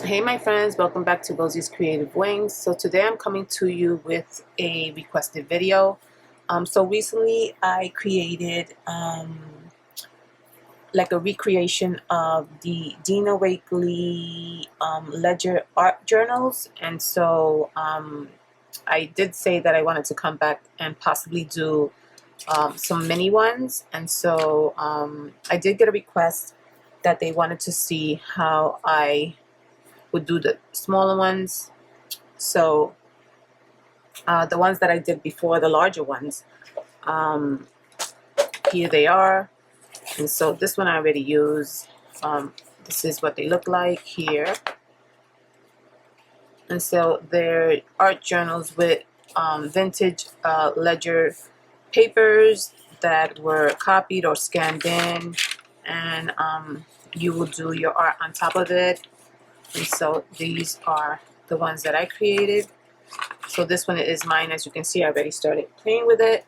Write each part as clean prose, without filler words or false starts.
Hey my friends, welcome back to Rosie's Creative Wings. So today I'm coming to you with a requested video. So recently I created like a recreation of the Dina Wakley ledger art journals, and so I did say that I wanted to come back and possibly do some mini ones, and so I did get a request that they wanted to see how I would do the smaller ones. So the ones that I did before, the larger ones, here they are. And so this one I already used. This is what they look like here. And so they're art journals with vintage ledger papers that were copied or scanned in, and you will do your art on top of it. And so these are the ones that I created. So this one is mine. As you can see, I already started playing with it.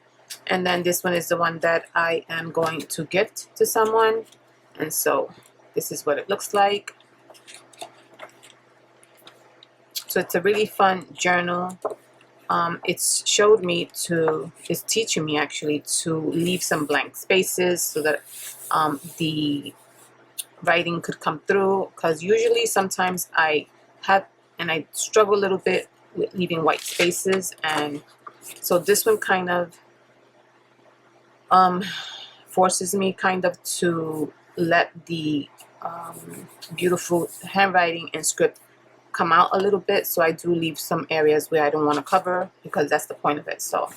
And then this one is the one that I am going to gift to someone. And so this is what it looks like. So it's a really fun journal. It's teaching me actually to leave some blank spaces so that the writing could come through, because usually sometimes I struggle a little bit with leaving white spaces, and so this one kind of forces me kind of to let the beautiful handwriting and script come out a little bit. So I do leave some areas where I don't want to cover, because that's the point of it. So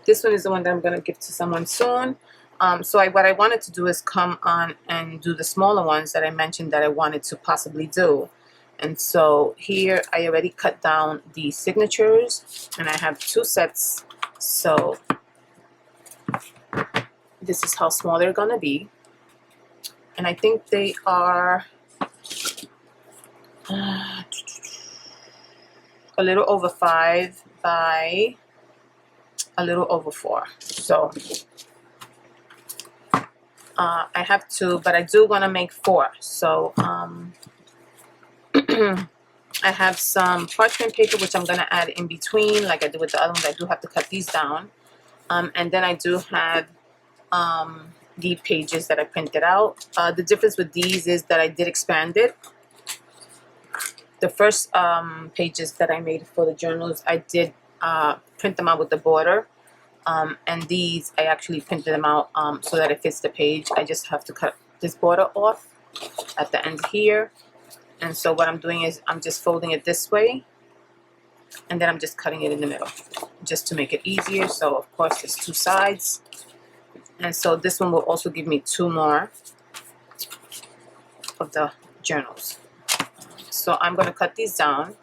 this one is the one that I'm going to give to someone soon. What I wanted to do is come on and do the smaller ones that I mentioned that I wanted to possibly do. And so here I already cut down the signatures, and I have 2 sets. So this is how small they're going to be. And I think they are a little over 5 by a little over 4. So I have 2, but I do want to make 4. So I have some parchment paper which I'm going to add in between, like I did with the other ones. I do have to cut these down. And then I do have the pages that I printed out. The difference with these is that I did expand it. The first pages that I made for the journals, I did print them out with the border. And these, I actually printed them out so that it fits the page. I just have to cut this border off at the end here. And so what I'm doing is I'm just folding it this way, and then I'm just cutting it in the middle just to make it easier. So of course there's 2 sides. And so this one will also give me 2 more of the journals. So I'm going to cut these down.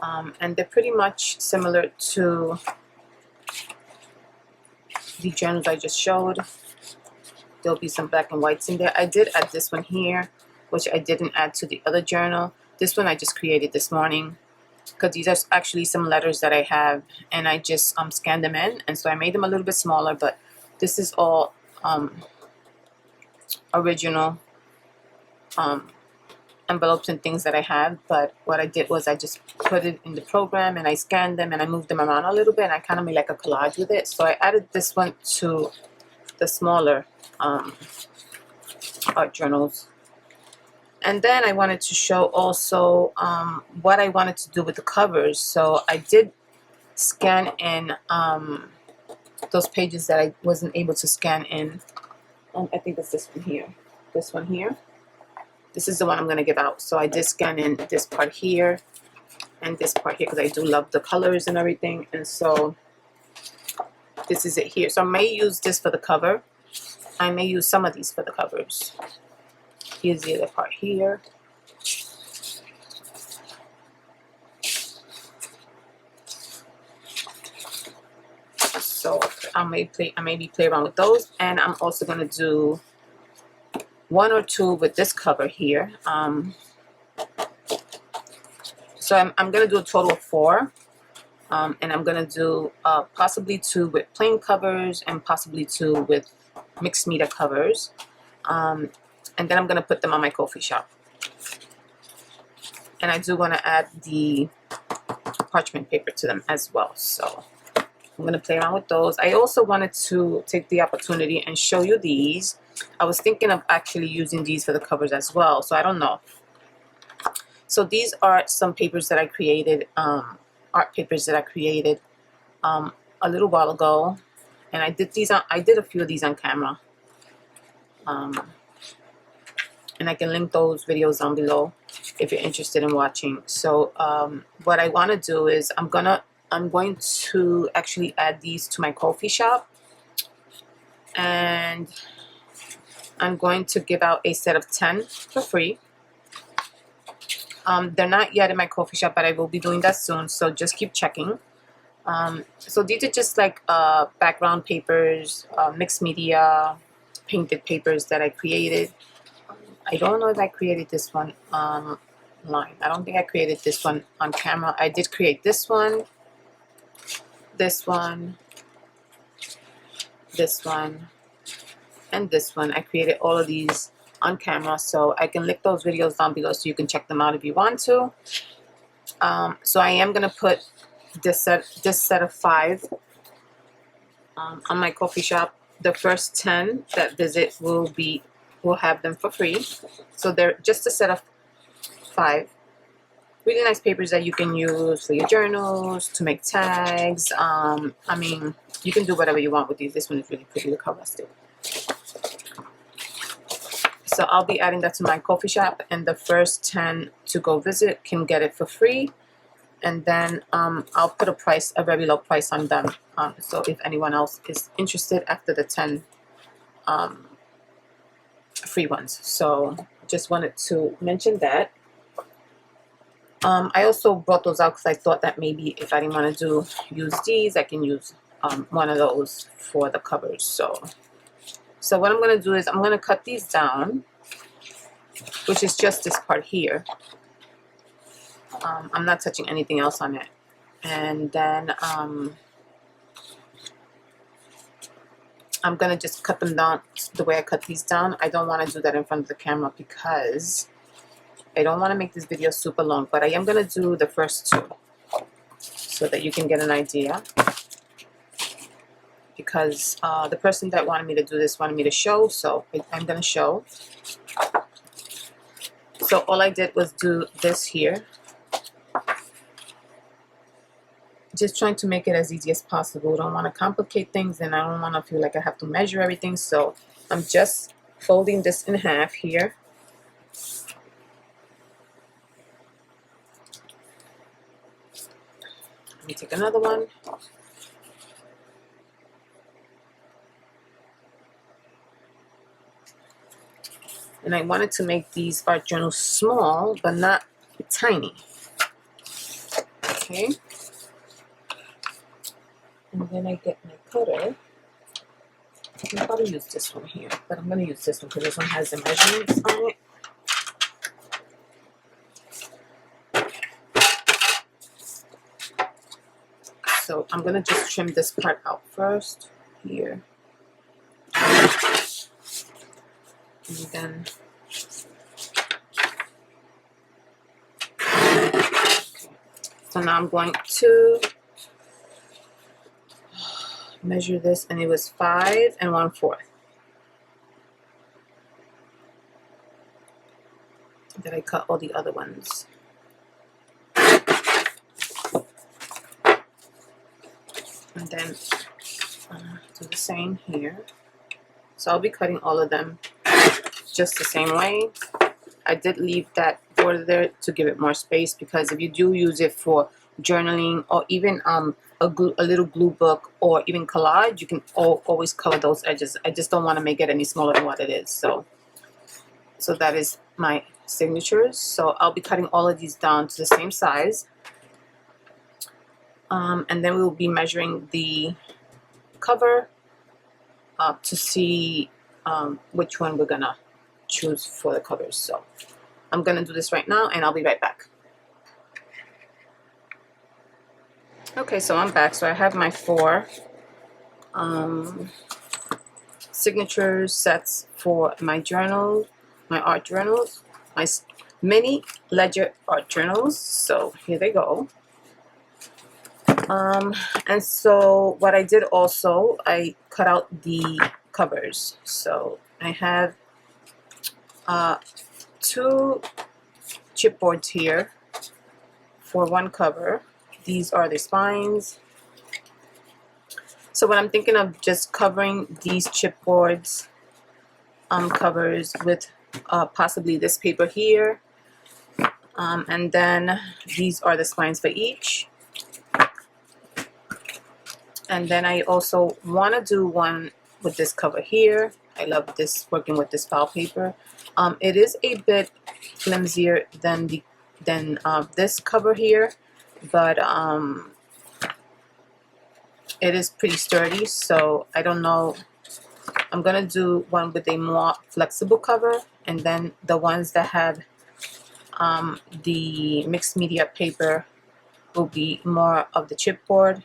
And they're pretty much similar to the journals I just showed. There'll be some black and whites in there. I did add this one here, which I didn't add to the other journal. This one I just created this morning, because these are actually some letters that I have, and I just scanned them in, and so I made them a little bit smaller. But this is all original envelopes and things that I have. But what I did was I just put it in the program, and I scanned them, and I moved them around a little bit, and I kind of made like a collage with it. So I added this one to the smaller art journals. And then I wanted to show also what I wanted to do with the covers. So I did scan in those pages that I wasn't able to scan in. I think it's this one here. This one here. This is the one I'm going to give out. So I did scan in this part here and this part here, because I do love the colors and everything. And so this is it here. So I may use this for the cover. I may use some of these for the covers. Here's the other part here. So I maybe play around with those, and I'm also going to do 1 or 2 with this cover here. So I'm going to do a total of 4, and I'm going to do possibly 2 with plain covers and possibly 2 with mixed media covers. And then I'm going to put them on my coffee shop. And I do want to add the parchment paper to them as well. So I'm going to play around with those. I also wanted to take the opportunity and show you these. I was thinking of actually using these for the covers as well, so I don't know. So these are some papers that I created, art papers that I created a little while ago, and I did a few of these on camera, and I can link those videos down below if you're interested in watching. So what I want to do is I'm going to actually add these to my coffee shop, and I'm going to give out a set of 10 for free. They're not yet in my coffee shop, but I will be doing that soon, so just keep checking. So these are just like background papers, mixed media, painted papers that I created. I don't know if I created this one online. I don't think I created this one on camera. I did create this one, this one, this one, and this one. I created all of these on camera, so I can link those videos down below so you can check them out if you want to. So I am gonna put this set of 5 on my coffee shop. The first 10 that visit will have them for free. So they're just a set of 5 really nice papers that you can use for your journals, to make tags. I mean, you can do whatever you want with these. This one is really pretty. Look how rustic. So I'll be adding that to my coffee shop, and the first 10 to go visit can get it for free. And then I'll put a very low price on them. So if anyone else is interested after the 10 free ones. So just wanted to mention that. I also brought those out because I thought that maybe if I didn't want to use these, I can use one of those for the covers. So what I'm going to do is I'm going to cut these down, which is just this part here. I'm not touching anything else on it. And then I'm going to just cut them down the way I cut these down. I don't want to do that in front of the camera because I don't want to make this video super long, but I am going to do the first 2 so that you can get an idea. Because the person that wanted me to do this wanted me to show, so I'm going to show. So all I did was do this here. Just trying to make it as easy as possible. I don't want to complicate things, and I don't want to feel like I have to measure everything. So I'm just folding this in half here. Let me take another one. And I wanted to make these art journals small, but not tiny. Okay. And then I get my cutter. I can probably use this one here, but I'm going to use this one because this one has the measurements on it. So I'm going to just trim this part out first here. And then so now I'm going to measure this, and it was 5 1/4. Then I cut all the other ones. And then do the same here. So I'll be cutting all of them just the same way. I did leave that border there to give it more space, because if you do use it for journaling or even a little glue book or even collage, you can always color those edges. I just don't want to make it any smaller than what it is. So that is my signatures. So I'll be cutting all of these down to the same size. And then we'll be measuring the cover to see which one we're gonna choose for the covers. So I'm gonna do this right now, and I'll be right back. Okay, so I'm back. So I have my 4 signature sets for my journal, my art journals, my mini ledger art journals. So here they go. And so what I did also, I cut out the covers. So I have 2 chipboards here for one cover. These are the spines. So what I'm thinking of just covering these chipboards covers with possibly this paper here, and then these are the spines for each. And then I also want to do one with this cover here. I love this, working with this file paper. It is a bit flimsier than this cover here, but it is pretty sturdy. So I don't know. I'm gonna do one with a more flexible cover, and then the ones that have the mixed media paper will be more of the chipboard,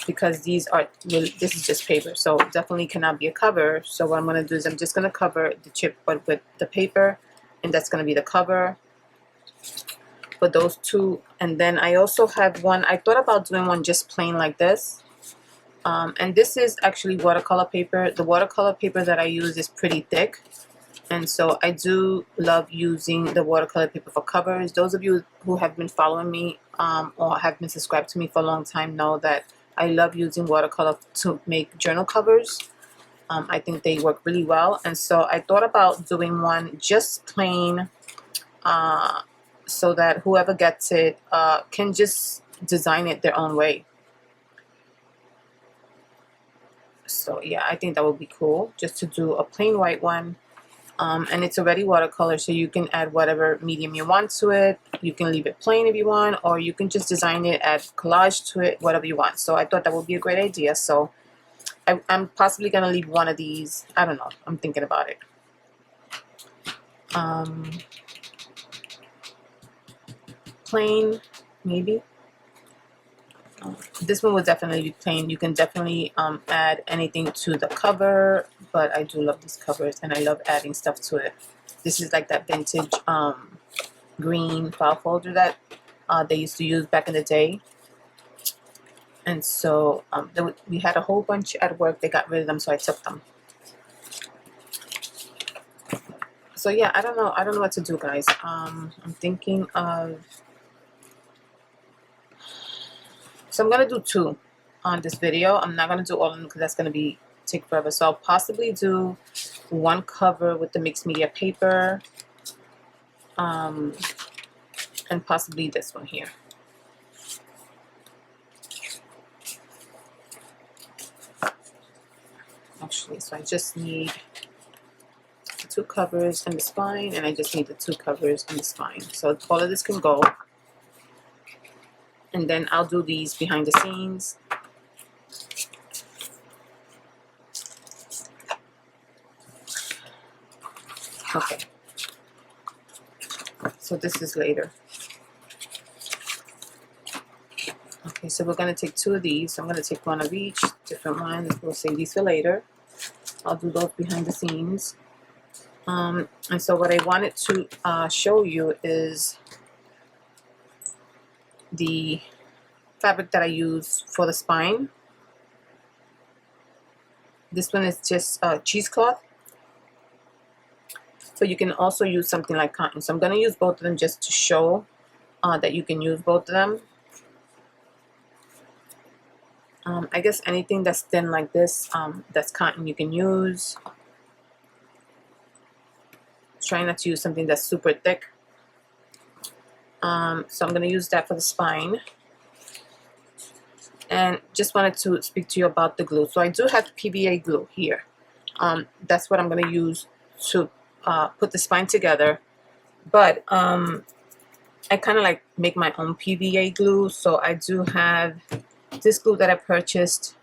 because these are really, this is just paper, so definitely cannot be a cover. So what I'm going to do is I'm just going to cover the chipboard with the paper, and that's going to be the cover for those 2. And then I also have one, I thought about doing one just plain like this, and this is actually watercolor paper. The watercolor paper that I use is pretty thick, and so I do love using the watercolor paper for covers. Those of you who have been following me or have been subscribed to me for a long time know that I love using watercolor to make journal covers. I think they work really well, and so I thought about doing one just plain, so that whoever gets it can just design it their own way. So yeah, I think that would be cool, just to do a plain white one. And it's already watercolor, so you can add whatever medium you want to it. You can leave it plain if you want, or you can just design it, add collage to it, whatever you want. So I thought that would be a great idea. So I'm possibly gonna leave one of these. I don't know, I'm thinking about it. Plain, maybe. This one will definitely be plain. You can definitely add anything to the cover, but I do love these covers, and I love adding stuff to it. This is like that vintage green file folder that they used to use back in the day. And so we had a whole bunch at work. They got rid of them, so I took them. So yeah, I don't know what to do, guys. I'm thinking of, so I'm gonna do 2 on this video. I'm not gonna do all of them because that's gonna take forever. So I'll possibly do one cover with the mixed media paper, and possibly this one here. Actually, so I just need the 2 covers and the spine, and I just need the 2 covers and the spine. So all of this can go. And then I'll do these behind the scenes. Okay. So this is later. Okay, so we're going to take 2 of these. So I'm going to take one of each, different ones. We'll save these for later. I'll do those behind the scenes. And so what I wanted to show you is the fabric that I use for the spine. This one is just cheesecloth, but you can also use something like cotton. So I'm going to use both of them just to show that you can use both of them. I guess anything that's thin like this, that's cotton, you can use. Try not to use something that's super thick. So I'm going to use that for the spine. And just wanted to speak to you about the glue. So I do have PVA glue here. That's what I'm going to use to put the spine together. But I kind of like make my own PVA glue. So I do have this glue that I purchased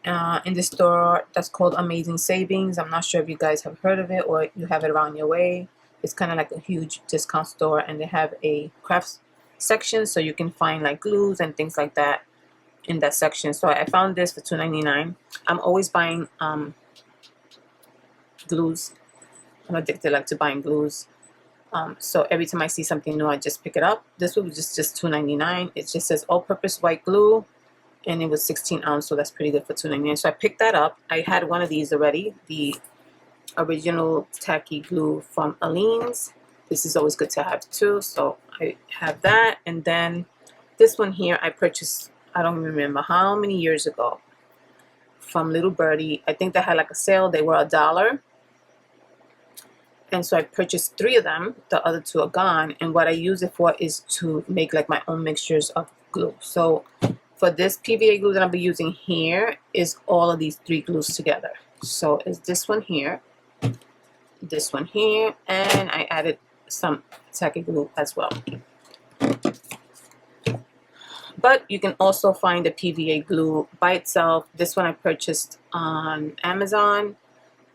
in the store that's called Amazing Savings. I'm not sure if you guys have heard of it or you have it around your way. It's kind of like a huge discount store, and they have a crafts section, so you can find like glues and things like that in that section. So I found this for $2.99. I'm always buying glues I'm addicted like to buying glues. So every time I see something new, I just pick it up. This one was just $2.99. It just says all-purpose white glue, and it was 16 ounce, so that's pretty good for $2.99. So I picked that up. I had one of these already, the original tacky glue from Aleene's. This is always good to have too, so I have that. And then this one here I purchased, I don't remember how many years ago, from Little Birdie. I think they had like a sale. They were $1. And so I purchased 3 of them. The other 2 are gone. And what I use it for is to make like my own mixtures of glue. So for this PVA glue that I'll be using here is all of these 3 glues together. So it's this one here, this one here, and I added some tacky glue as well. But you can also find the PVA glue by itself. This one I purchased on Amazon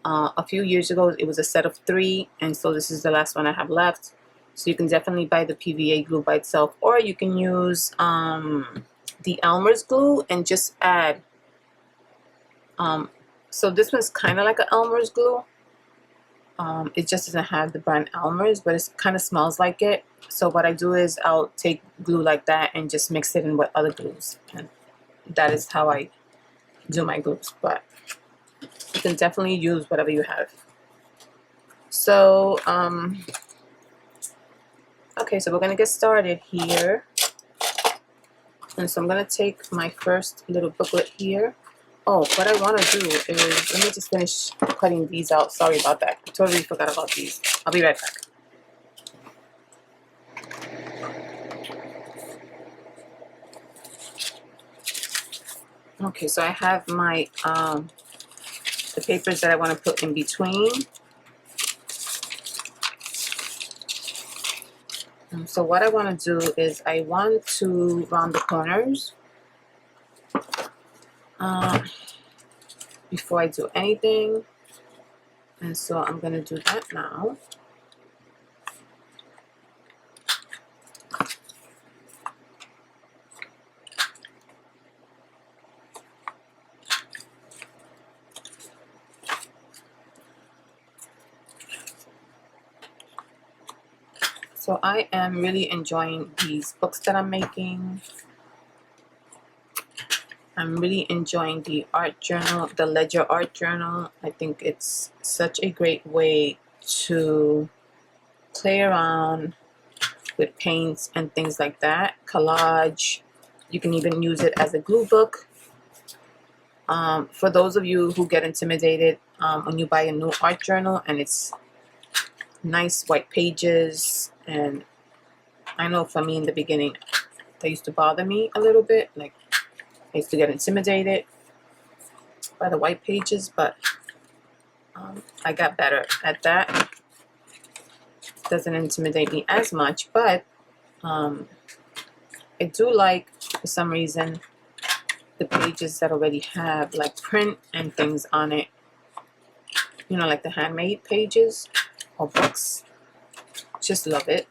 a few years ago. It was a set of 3, and so this is the last one I have left. So you can definitely buy the PVA glue by itself, or you can use the Elmer's glue and just add. So this one's kind of like an Elmer's glue. It just doesn't have the brand Elmer's, but it kind of smells like it. So what I do is I'll take glue like that and just mix it in with other glues, and that is how I do my glues. But you can definitely use whatever you have. So okay, so we're gonna get started here. And so I'm gonna take my first little booklet here. Oh, what I want to do is, let me just finish cutting these out. Sorry about that. I totally forgot about these. I'll be right back. Okay, so I have my the papers that I want to put in between. So what I want to do is I want to round the corners before I do anything. And so I'm going to do that now. So I am really enjoying these books that I'm making. I'm really enjoying the art journal, the Ledger art journal. I think it's such a great way to play around with paints and things like that. Collage. You can even use it as a glue book. For those of you who get intimidated when you buy a new art journal and it's nice white pages, and I know for me in the beginning that used to bother me a little bit, like I used to get intimidated by the white pages, but I got better at that. It doesn't intimidate me as much, but I do like, for some reason, the pages that already have like print and things on it, you know, like the handmade pages or books. Just love it.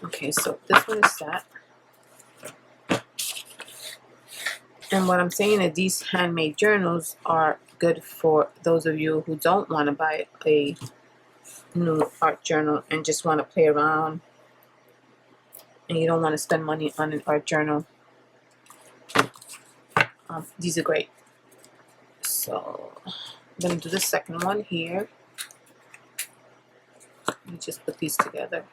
Okay, so this one is that. And what I'm saying is these handmade journals are good for those of you who don't want to buy a new art journal and just want to play around and you don't want to spend money on an art journal. These are great. So I'm going to do the second one here. Let me just put these together.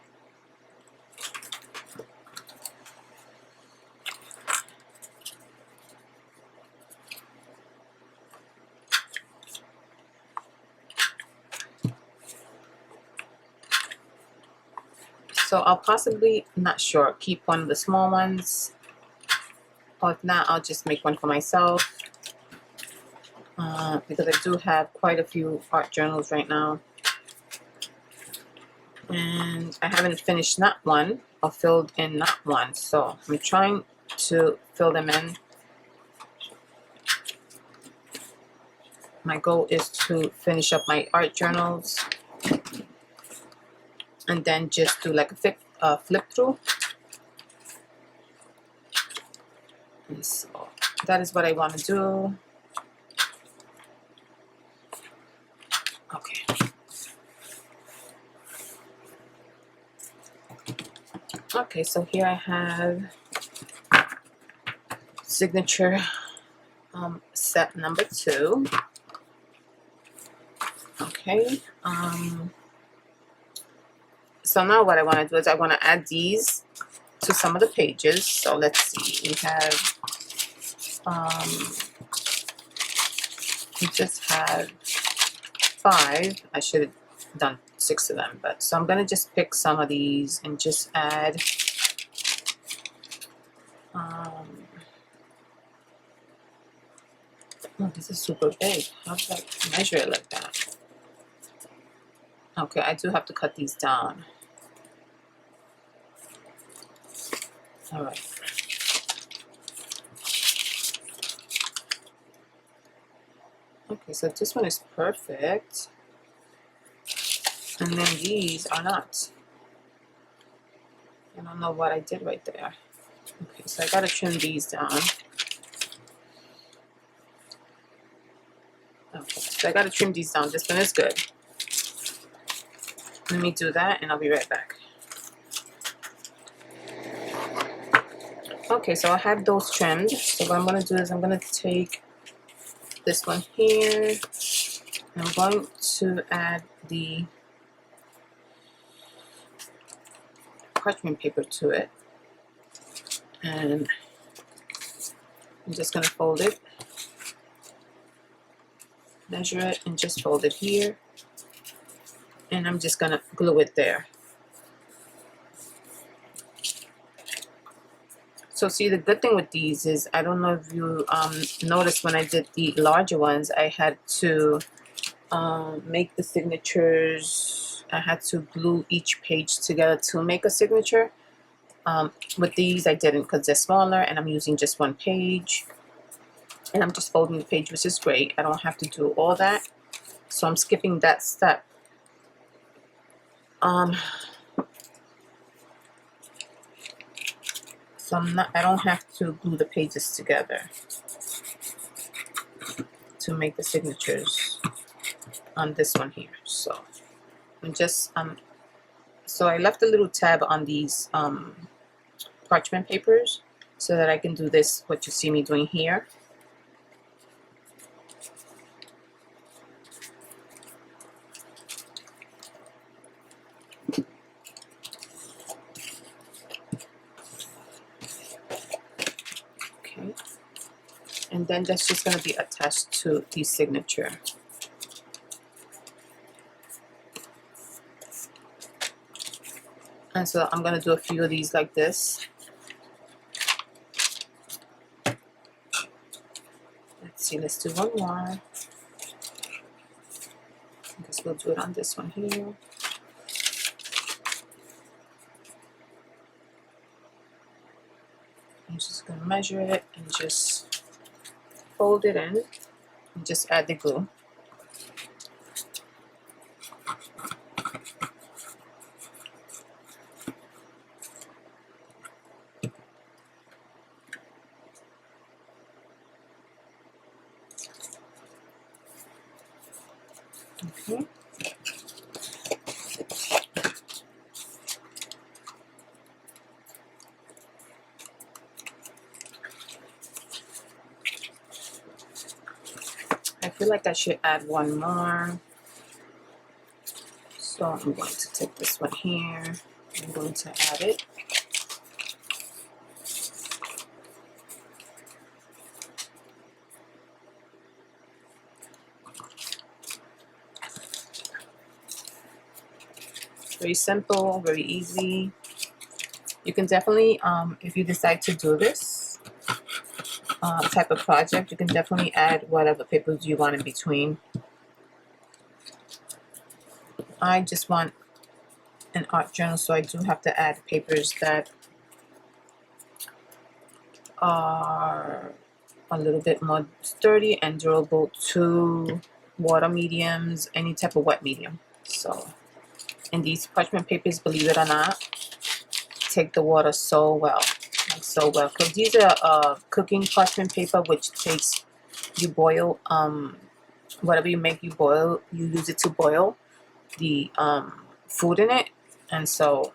So I'll possibly, not sure, keep one of the small ones. Or if not, I'll just make one for myself. Because I do have quite a few art journals right now. And I haven't finished not one or filled in not one. So I'm trying to fill them in. My goal is to finish up my art journals and then just do like a flip through. And so that is what I want to do. Okay. Okay, so here I have signature set number 2. Okay, so now what I want to do is I want to add these to some of the pages. So let's see, we have we just had 5. I should have done 6 of them, but so I'm gonna just pick some of these and just add oh, this is super big. How do I measure it like that? Okay, I do have to cut these down. All right. Okay, so this one is perfect, and then these are not. I don't know what I did right there. Okay, so I gotta trim these down. Okay, so I gotta trim these down. This one is good. Let me do that and I'll be right back. Okay, so I have those trimmed. So what I'm gonna do is I'm gonna take this one here. I'm going to add the parchment paper to it. And I'm just gonna fold it, measure it, and just fold it here. And I'm just gonna glue it there. So see, the good thing with these is, I don't know if you noticed when I did the larger ones, I had to make the signatures. I had to glue each page together to make a signature. With these I didn't, because they're smaller and I'm using just one page. And I'm just folding the page, which is great. I don't have to do all that. So I'm skipping that step. So I don't have to glue the pages together to make the signatures on this one here. So I'm just so I left a little tab on these parchment papers so that I can do this, what you see me doing here. Okay, and then that's just going to be attached to the signature. And so I'm going to do a few of these like this. Let's see, let's do one more. I guess we'll do it on this one here. I'm just going to measure it and just fold it in and just add the glue. Okay. I feel like I should add one more. So I'm going to take this one here. I'm going to add it. Very simple, very easy. You can definitely, if you decide to do this type of project, you can definitely add whatever papers you want in between. I just want an art journal, so I do have to add papers that are a little bit more sturdy and durable to water mediums, any type of wet medium. So, and these parchment papers, believe it or not, take the water so well, like so well. Because these are cooking parchment paper, which takes, you boil whatever you make, you boil, you use it to boil the food in it, and so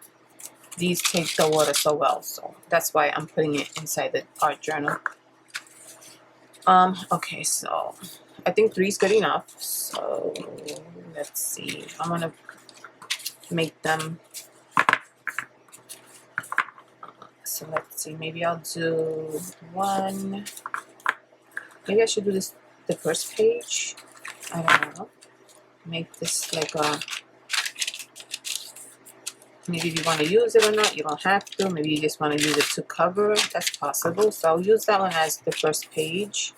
these take the water so well, so that's why I'm putting it inside the art journal. Okay, so I think 3 is good enough. So let's see. I want to make them. So let's see. Maybe I'll do 1. Maybe I should do this the first page. I don't know. Make this like a. Maybe if you want to use it or not, you don't have to. Maybe you just want to use it to cover. That's possible. So I'll use that one as the first page.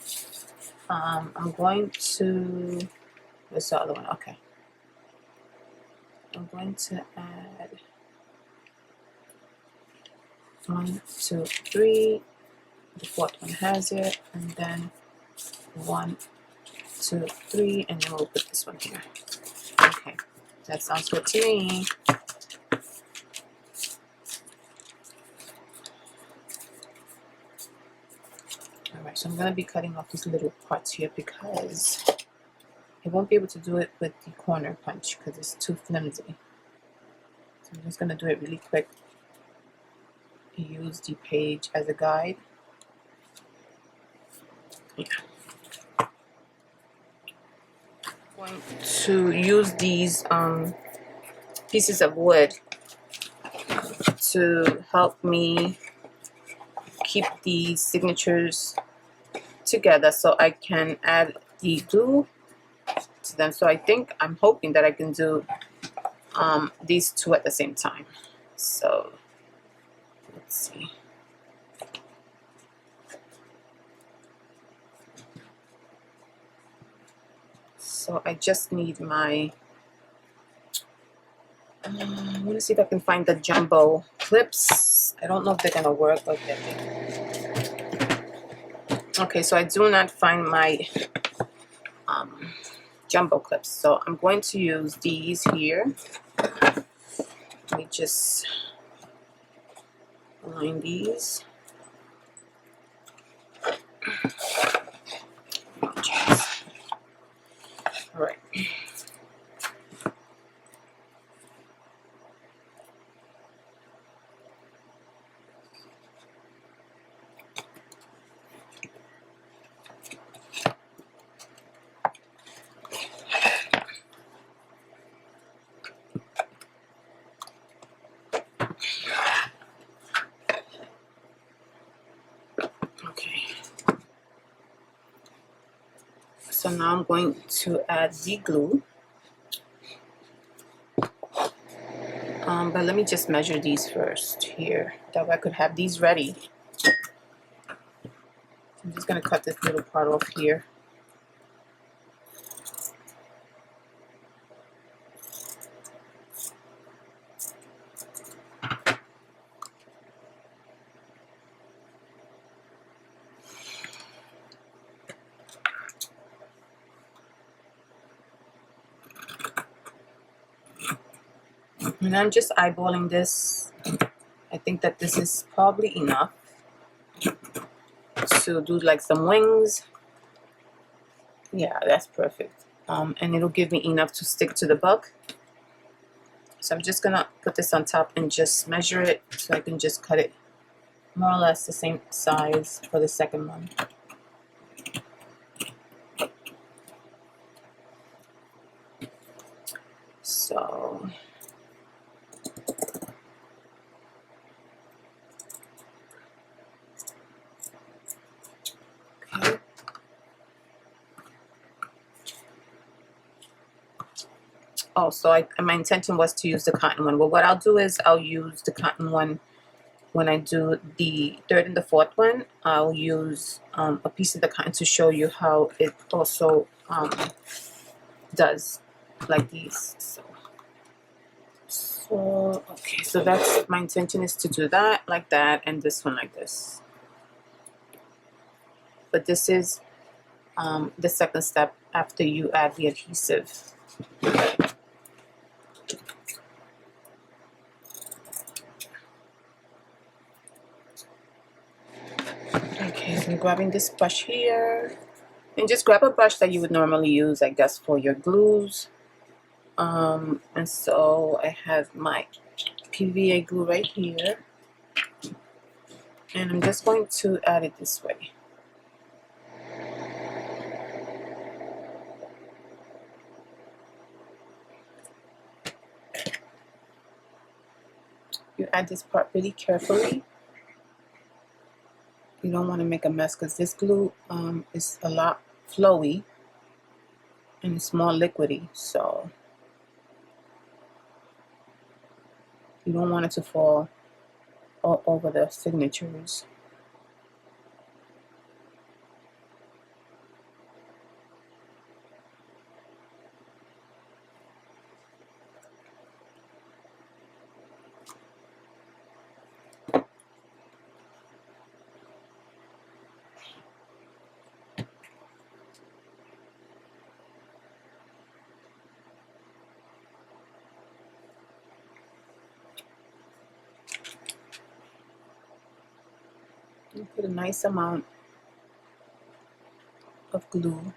I'm going to. What's the other one? Okay. I'm going to add 1, 2, 3. The 4th one has it, and then 1, 2, 3, and then we'll put this one here. Okay, that sounds good to me. Alright, so I'm going to be cutting off these little parts here because I won't be able to do it with the corner punch because it's too flimsy. So I'm just going to do it really quick. Use the page as a guide. Yeah. I'm going to use these pieces of wood to help me keep the signatures together so I can add the glue to them. So I'm hoping that I can do these 2 at the same time. So let's see. So I just need my, I want to see if I can find the jumbo clips. I don't know if they're going to work, but okay, so I do not find my jumbo clips. So I'm going to use these here. Let me just line these. All right. So now I'm going to add the glue. But let me just measure these first here. That way I could have these ready. I'm just going to cut this little part off here. And I'm just eyeballing this. I think that this is probably enough to do like some wings. Yeah, that's perfect. And it'll give me enough to stick to the book. So I'm just gonna put this on top and just measure it so I can just cut it more or less the same size for the second one. So okay. Oh, so my intention was to use the cotton one. Well, what I'll do is I'll use the cotton one when I do the 3rd and the 4th one. I'll use a piece of the cotton to show you how it also does like these. So okay, so that's my intention is to do that like that and this one like this. But this is the second step after you add the adhesive. Okay, so I'm grabbing this brush here. And just grab a brush that you would normally use, I guess, for your glues. And so I have my PVA glue right here, and I'm just going to add it this way. You add this part really carefully. You don't want to make a mess because this glue is a lot flowy and it's more liquidy, so you don't want it to fall all over the signatures. You put a nice amount of glue.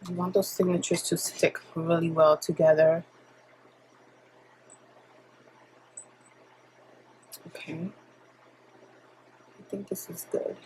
You want those signatures to stick really well together. Okay, I think this is good.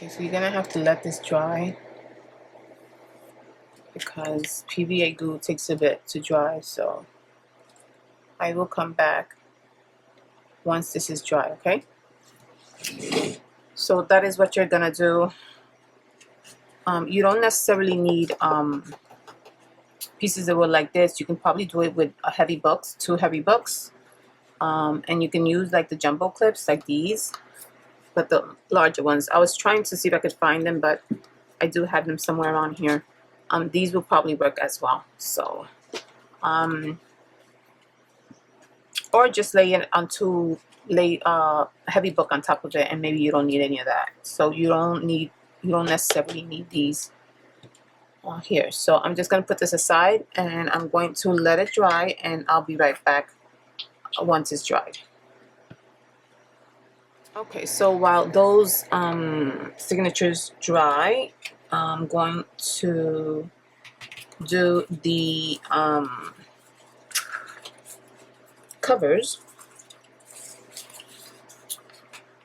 So you're gonna have to let this dry because PVA glue takes a bit to dry, so I will come back once this is dry, okay? So that is what you're gonna do. You don't necessarily need pieces of wood like this. You can probably do it with heavy books, 2 heavy books, and you can use like the jumbo clips like these, but the larger ones. I was trying to see if I could find them, but I do have them somewhere around here. These will probably work as well. So, or just lay it onto a heavy book on top of it, and maybe you don't need any of that. So you don't necessarily need these here. So I'm just gonna put this aside, and I'm going to let it dry, and I'll be right back once it's dried. Okay, so while those signatures dry, I'm going to do the covers,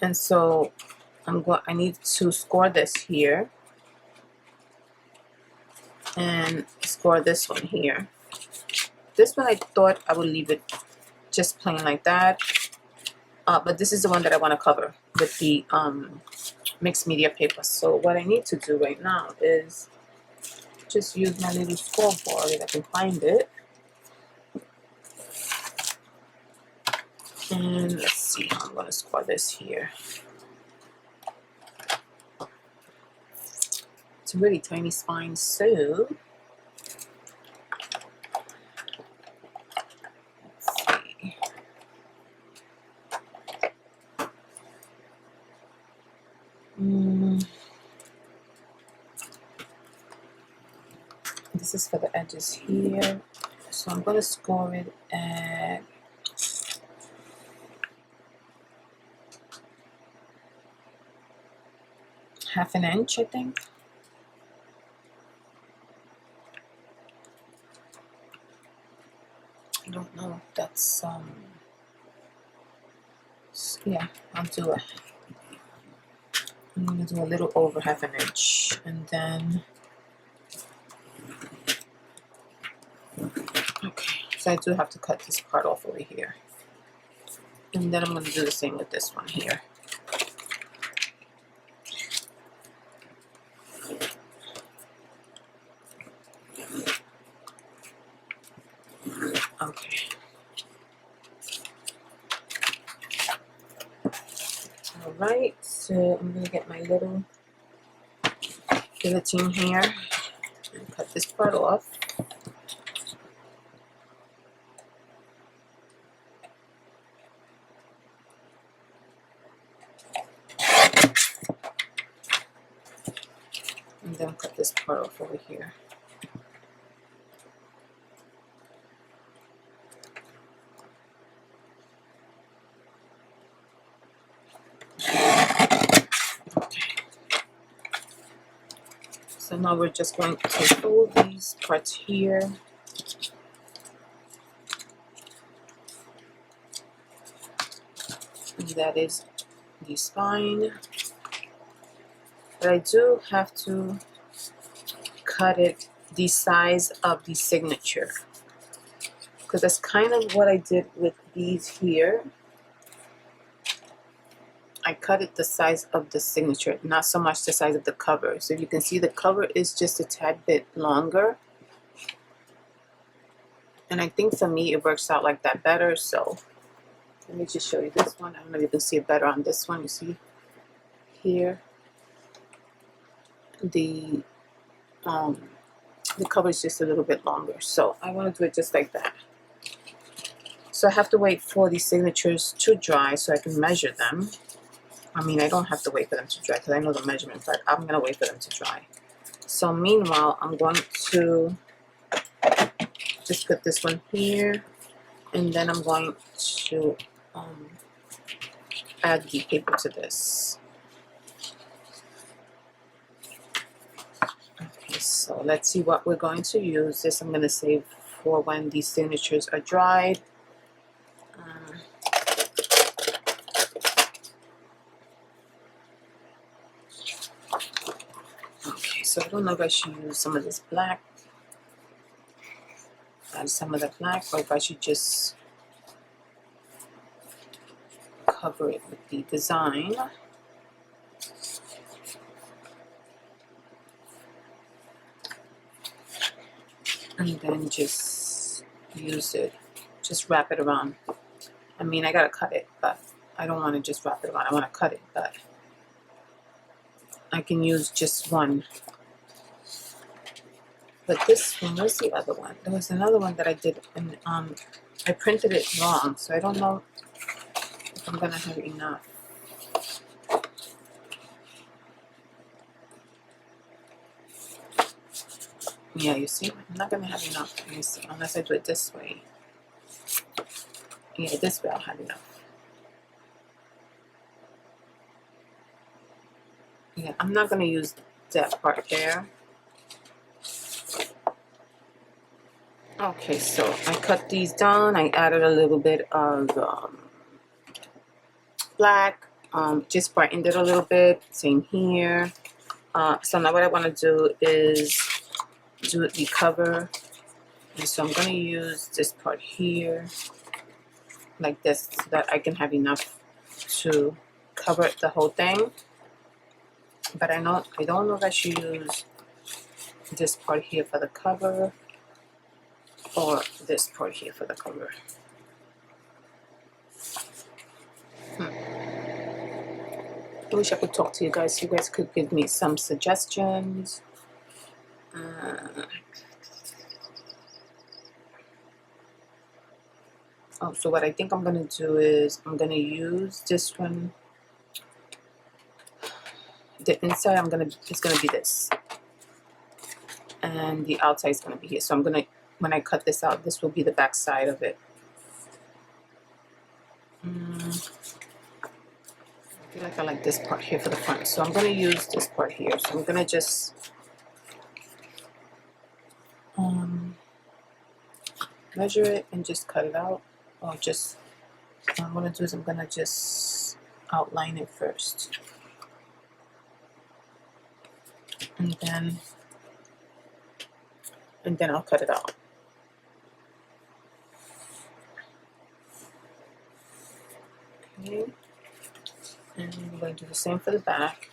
and so I need to score this here and score this one here. This one I thought I would leave it just plain like that. But this is the one that I want to cover with the mixed media paper. So what I need to do right now is just use my little scoreboard if I can find it. And let's see how I'm going to score this here. It's a really tiny spine, so this is for the edges here, so I'm going to score it at ½ inch, I think. I don't know if that's yeah, I'll do it. I'm going to do a little over ½ inch, and then okay, so I do have to cut this part off over here, and then I'm going to do the same with this one here. Okay. Alright, so I'm gonna get my little guillotine here and cut this part off. And then cut this part off over here. So now we're just going to take all these parts here. And that is the spine. But I do have to cut it the size of the signature, because that's kind of what I did with these here. I cut it the size of the signature, not so much the size of the cover. So you can see the cover is just a tad bit longer. And I think for me it works out like that better. So let me just show you this one. I don't know if you can see it better on this one. You see here the cover is just a little bit longer. So I want to do it just like that. So I have to wait for the signatures to dry so I can measure them. I mean, I don't have to wait for them to dry because I know the measurement, but I'm going to wait for them to dry. So meanwhile, I'm going to just put this one here, and then I'm going to add the paper to this. Okay, so let's see what we're going to use. This I'm going to save for when these signatures are dried. Okay, so I don't know if I should use some of this black, add some of the black, or if I should just cover it with the design. And then just use it, just wrap it around. I mean, I gotta cut it, but I don't want to just wrap it around. I want to cut it, but I can use just one. But this one, where's the other one? There was another one that I did, and I printed it wrong, so I don't know if I'm gonna have enough. Yeah, you see, I'm not gonna have enough. Let me see, unless I do it this way. Yeah, this way I'll have enough. Yeah, I'm not gonna use that part there. Okay, so I cut these down. I added a little bit of black, just brightened it a little bit. Same here. So now what I want to do is do the cover. And so I'm going to use this part here, like this, so that I can have enough to cover the whole thing. But I don't know if I should use this part here for the cover, or this part here for the cover. I wish I could talk to you guys so you guys could give me some suggestions. So what I think I'm going to do is I'm going to use this one. The inside it's going to be this. And the outside is going to be here. So I'm going to, when I cut this out, this will be the back side of it. I feel like I like this part here for the front. So I'm going to use this part here. So I'm going to just measure it and just cut it out. Or just, what I'm going to do is I'm going to just outline it first. And then I'll cut it out. Okay. And I'm going to do the same for the back.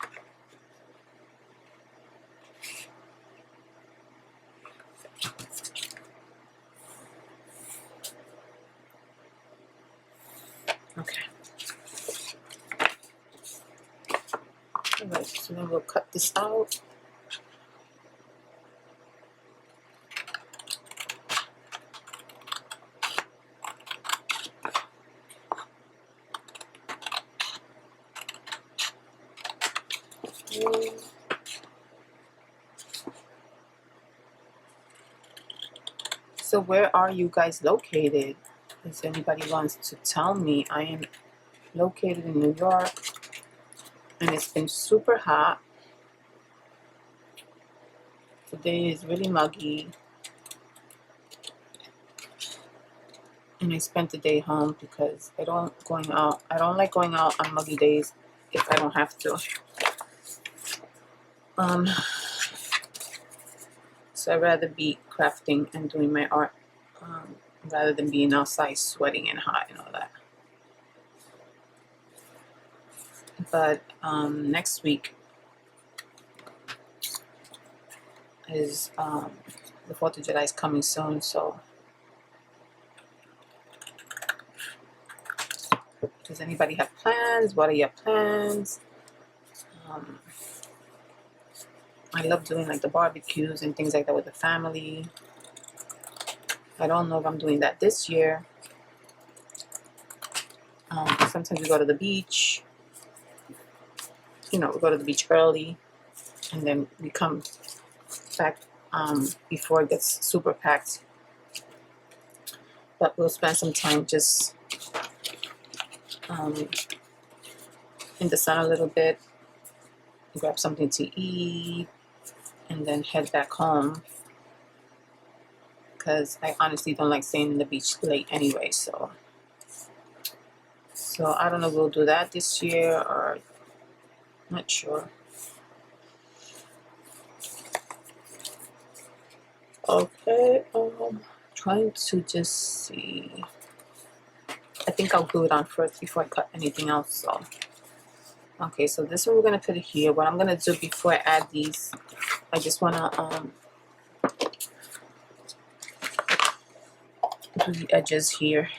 Okay. So then we'll cut this out. So where are you guys located? If anybody wants to tell me, I am located in New York, and it's been super hot. Today is really muggy, and I spent the day home because I don't like going out on muggy days if I don't have to. So I'd rather be crafting and doing my art rather than being outside sweating and hot and all that. But next week is the 4th of July is coming soon, so does anybody have plans? What are your plans? I love doing like the barbecues and things like that with the family. I don't know if I'm doing that this year. Sometimes we go to the beach. You know, we go to the beach early, and then we come back before it gets super packed. But we'll spend some time just in the sun a little bit, grab something to eat, and then head back home, because I honestly don't like staying in the beach late anyway. So I don't know if we'll do that this year, or not sure. Okay, trying to just see. I think I'll glue it on first before I cut anything else. So okay, so this one we're gonna put it here. What I'm gonna do before I add these, I just wanna do the edges here.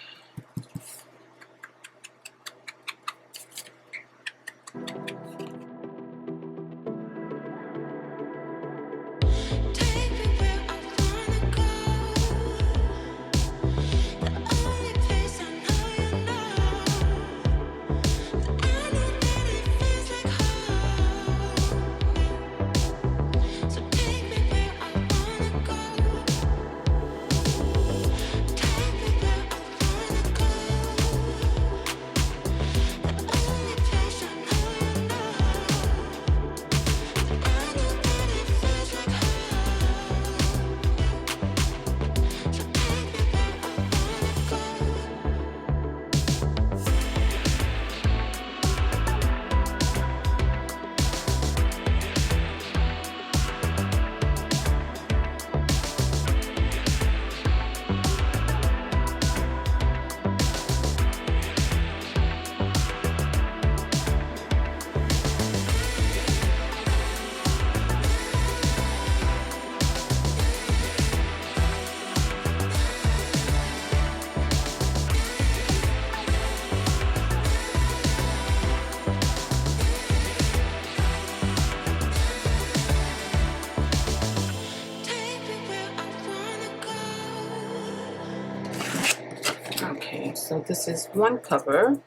Okay, so this is one cover.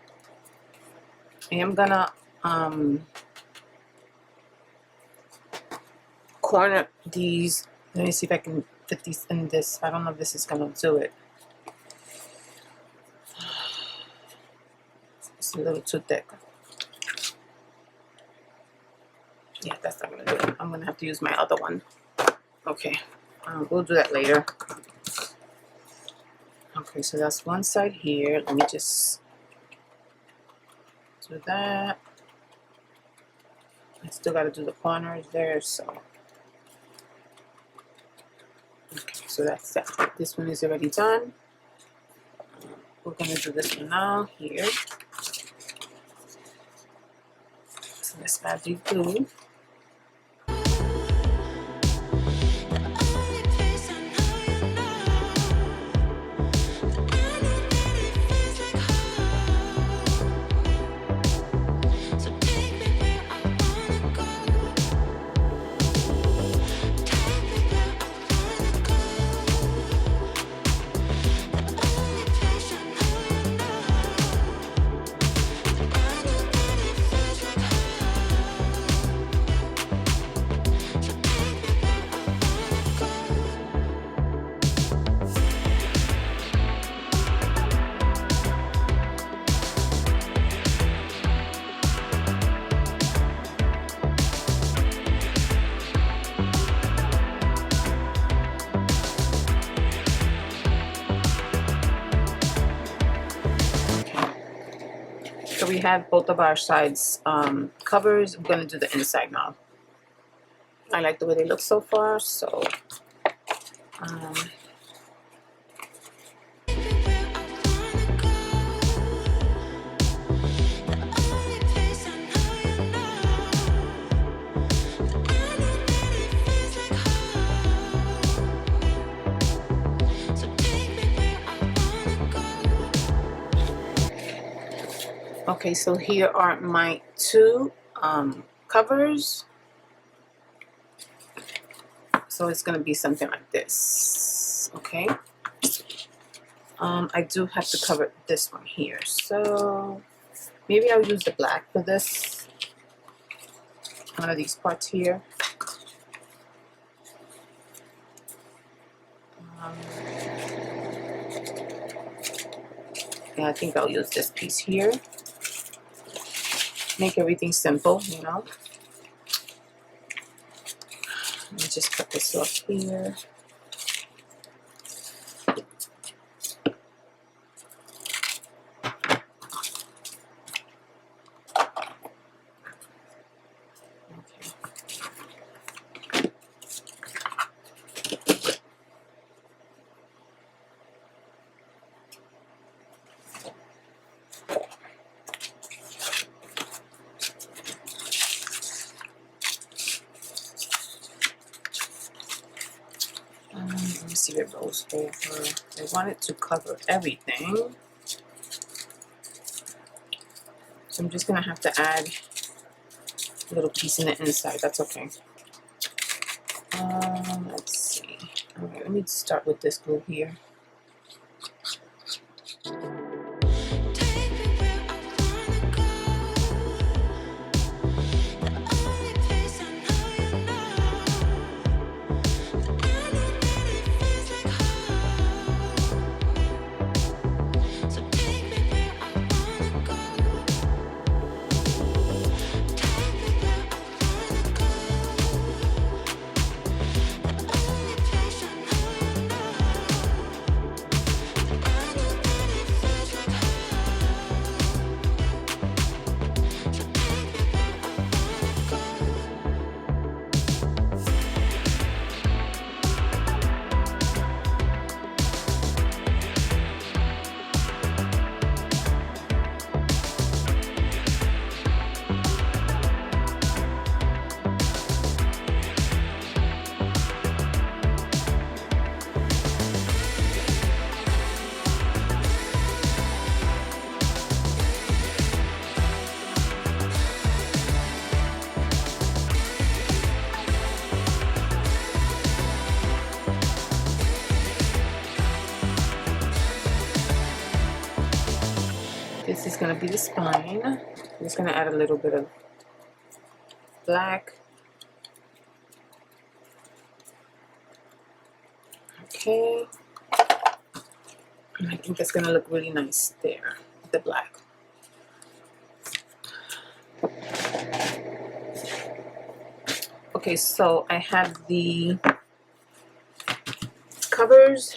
I am gonna corner these. Let me see if I can fit these in this. I don't know if this is gonna do it. It's a little too thick. Yeah, that's not gonna do it. I'm gonna have to use my other one. Okay, we'll do that later. Okay, so that's one side here. Let me just do that. I still gotta do the corners there, so. Okay, so that's that. This one is already done. We're gonna do this one now here. So let's add the glue. we have both of our sides covers. I'm going to do the inside now. I like the way they look so far, so okay, so here are my two covers. So it's going to be something like this, okay? I do have to cover this one here, so maybe I'll use the black for this. One of these parts here. Yeah, I think I'll use this piece here. Make everything simple, you know. Let me just cut this off here. Let me see if it goes over. I want it to cover everything. So I'm just going to have to add a little piece in the inside. That's okay. Let's see. Alright, let me start with this glue here. This is going to be the spine. I'm just going to add a little bit of black. Okay. And I think that's going to look really nice there, the black. Okay, so I have the covers.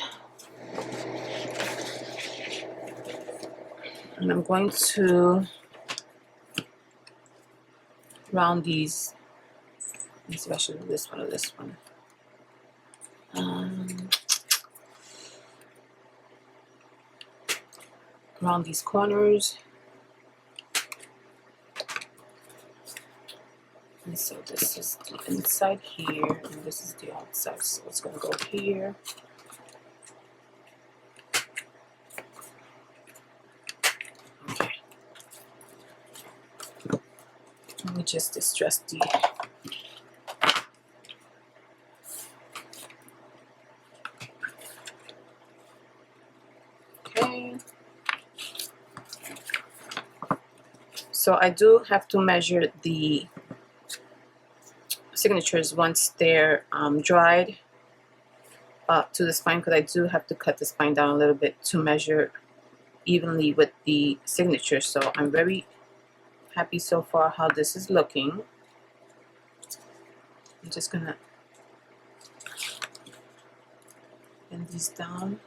And I'm going to round these. Let me see if I should do this one or this one. Around these corners. And so this is the inside here, and this is the outside. So it's going to go here. Okay. Let me just distress the okay. So I do have to measure the signatures once they're dried to the spine, because I do have to cut the spine down a little bit to measure evenly with the signature. So I'm very happy so far how this is looking. I'm just gonna bend these down.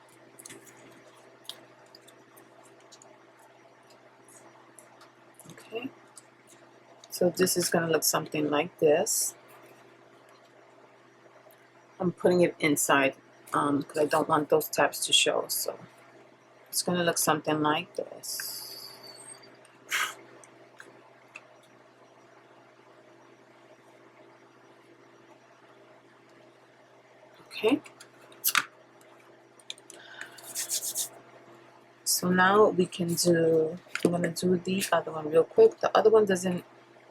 So this is going to look something like this. I'm putting it inside because I don't want those tabs to show. So it's going to look something like this. Okay. So now we can do, I'm going to do the other one real quick. The other one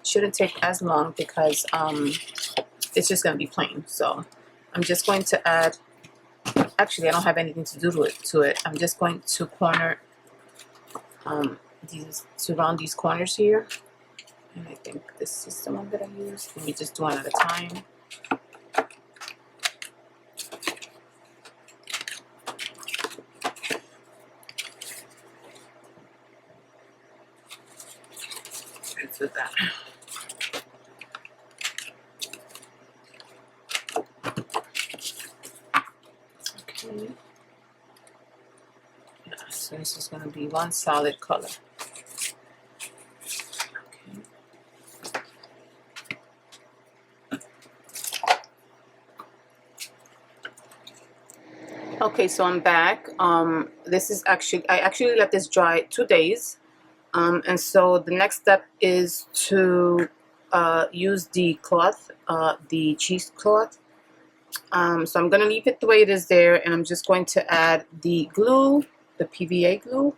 shouldn't take as long because it's just going to be plain. So I'm just going to add, actually I don't have anything to do to it. I'm just going to corner round these corners here. And I think this is the one that I use. Let me just do one at a time. Do that. Okay. Yeah, so this is going to be one solid color. Okay, so I'm back. This is I actually let this dry 2 days. And so the next step is to use the cloth, the cheesecloth. So I'm going to leave it the way it is there, and I'm just going to add the glue, the PVA glue,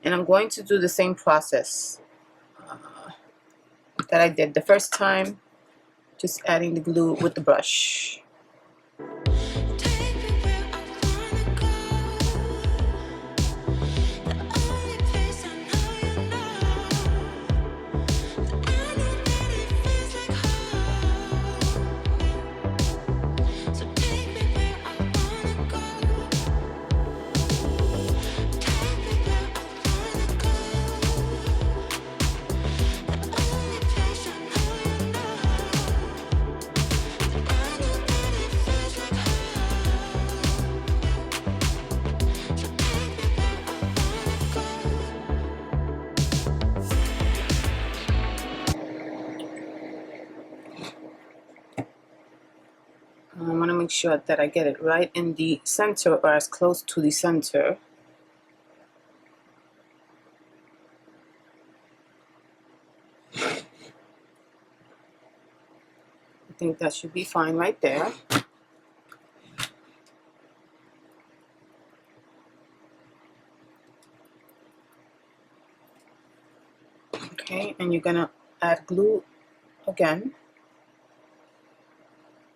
and I'm going to do the same process that I did the first time, just adding the glue with the brush. I want to make sure that I get it right in the center or as close to the center. I think that should be fine right there. Okay, and you're gonna add glue again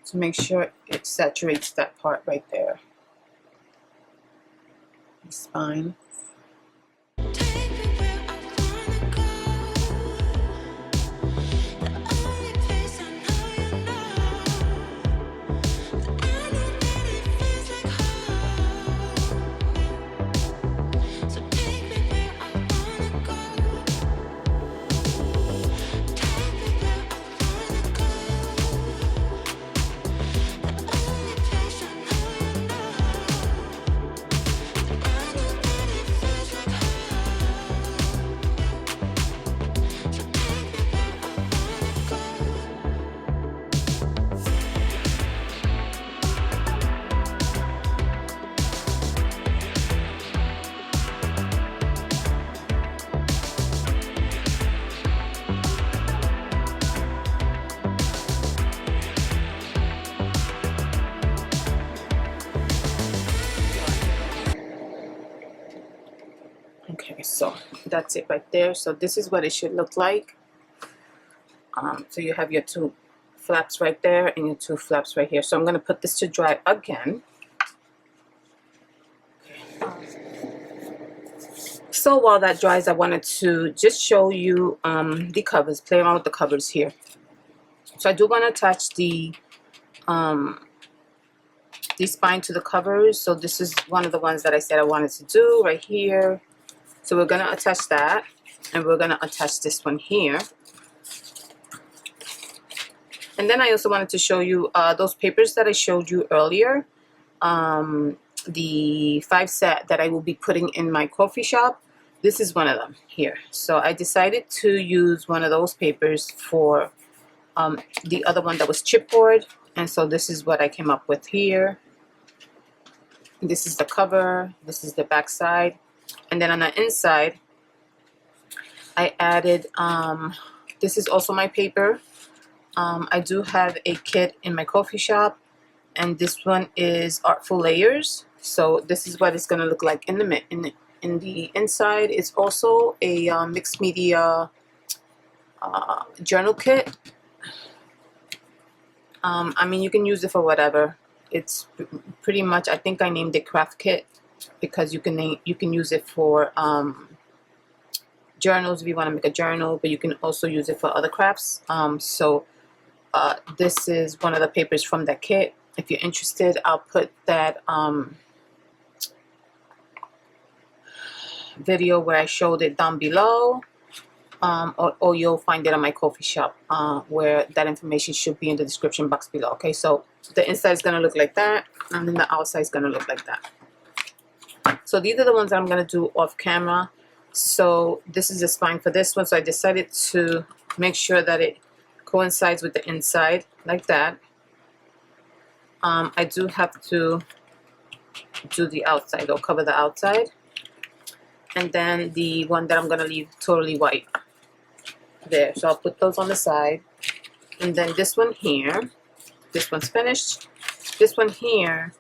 to make sure it saturates that part right there. The spine. Okay, so that's it right there. So this is what it should look like. So you have your two flaps right there and your two flaps right here. So I'm going to put this to dry again. So while that dries, I wanted to just show you the covers, play around with the covers here. So I do want to attach the spine to the covers. So this is one of the ones that I said I wanted to do right here. So we're going to attach that, and we're going to attach this one here. And then I also wanted to show you those papers that I showed you earlier, the 5 set that I will be putting in my coffee shop. this is one of them here. So I decided to use one of those papers for the other one that was chipboard, and so this is what I came up with here. This is the cover, this is the back side, and then on the inside I added this is also my paper. I do have a kit in my coffee shop, and this one is Artful Layers. So this is what it's going to look like in the inside. It's also a mixed media journal kit. I mean, you can use it for whatever. It's pretty much, I think I named it craft kit because you can use it for journals if you want to make a journal, but you can also use it for other crafts. This is one of the papers from that kit. If you're interested, I'll put that video where I showed it down below, or you'll find it on my coffee shop, where that information should be in the description box below. Okay, so the inside is going to look like that, and then the outside is going to look like that. So these are the ones that I'm going to do off camera. So this is the spine for this one, so I decided to make sure that it coincides with the inside like that. I do have to do the outside, or cover the outside, and then the one that I'm going to leave totally white there. So I'll put those on the side, and then this one here, this one's finished. This one here,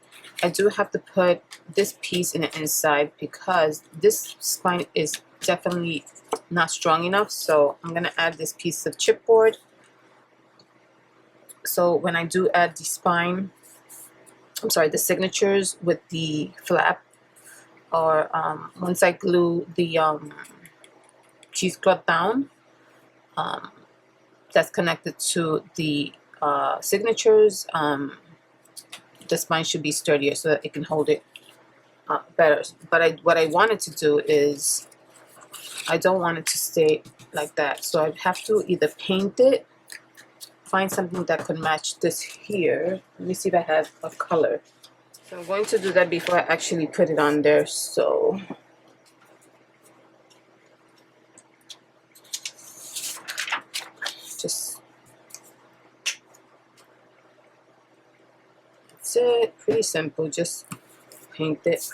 I do have to put this piece in the inside because this spine is definitely not strong enough. So I'm going to add this piece of chipboard. So when I do add the spine, the signatures with the flap, or once I glue the cheesecloth down, that's connected to the signatures, the spine should be sturdier so that it can hold it better. But what I wanted to do is, I don't want it to stay like that, so I have to either paint it, find something that could match this here. Let me see if I have a color. So I'm going to do that before I actually put it on there. So just, that's it. Pretty simple. Just paint it.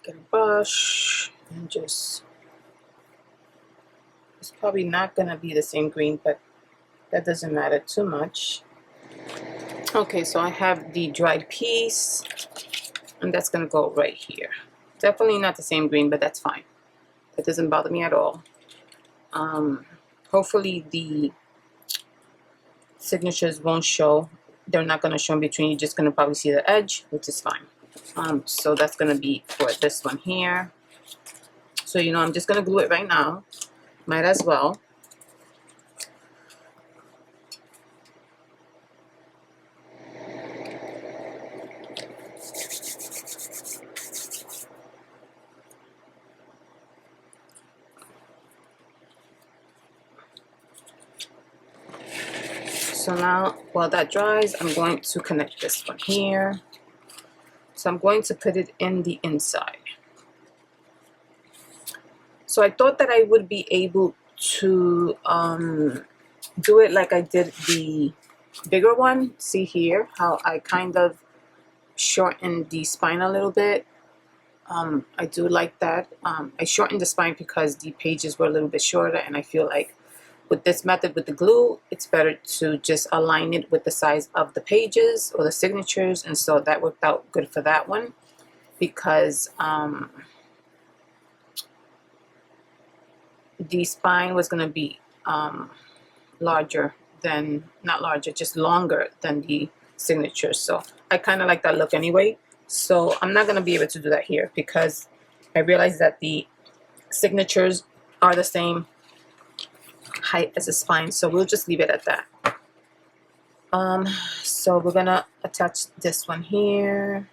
Get a brush and just, it's probably not gonna be the same green, but that doesn't matter too much. Okay, so I have the dried piece, and that's gonna go right here. Definitely not the same green, but that's fine. That doesn't bother me at all. Hopefully the signatures won't show. They're not gonna show in between. You're just gonna probably see the edge, which is fine. So that's gonna be for this one here. So I'm just gonna glue it right now. Might as well. So now, while that dries, I'm going to connect this one here. So I'm going to put it in the inside. So I thought that I would be able to do it like I did the bigger one. See here how I kind of shortened the spine a little bit. I do like that. I shortened the spine because the pages were a little bit shorter, and I feel like with this method with the glue, it's better to just align it with the size of the pages or the signatures, and so that worked out good for that one because the spine was going to be larger than, not larger, just longer than the signatures. So I kind of like that look anyway. So I'm not going to be able to do that here because I realized that the signatures are the same height as the spine, so we'll just leave it at that. So we're gonna attach this one here.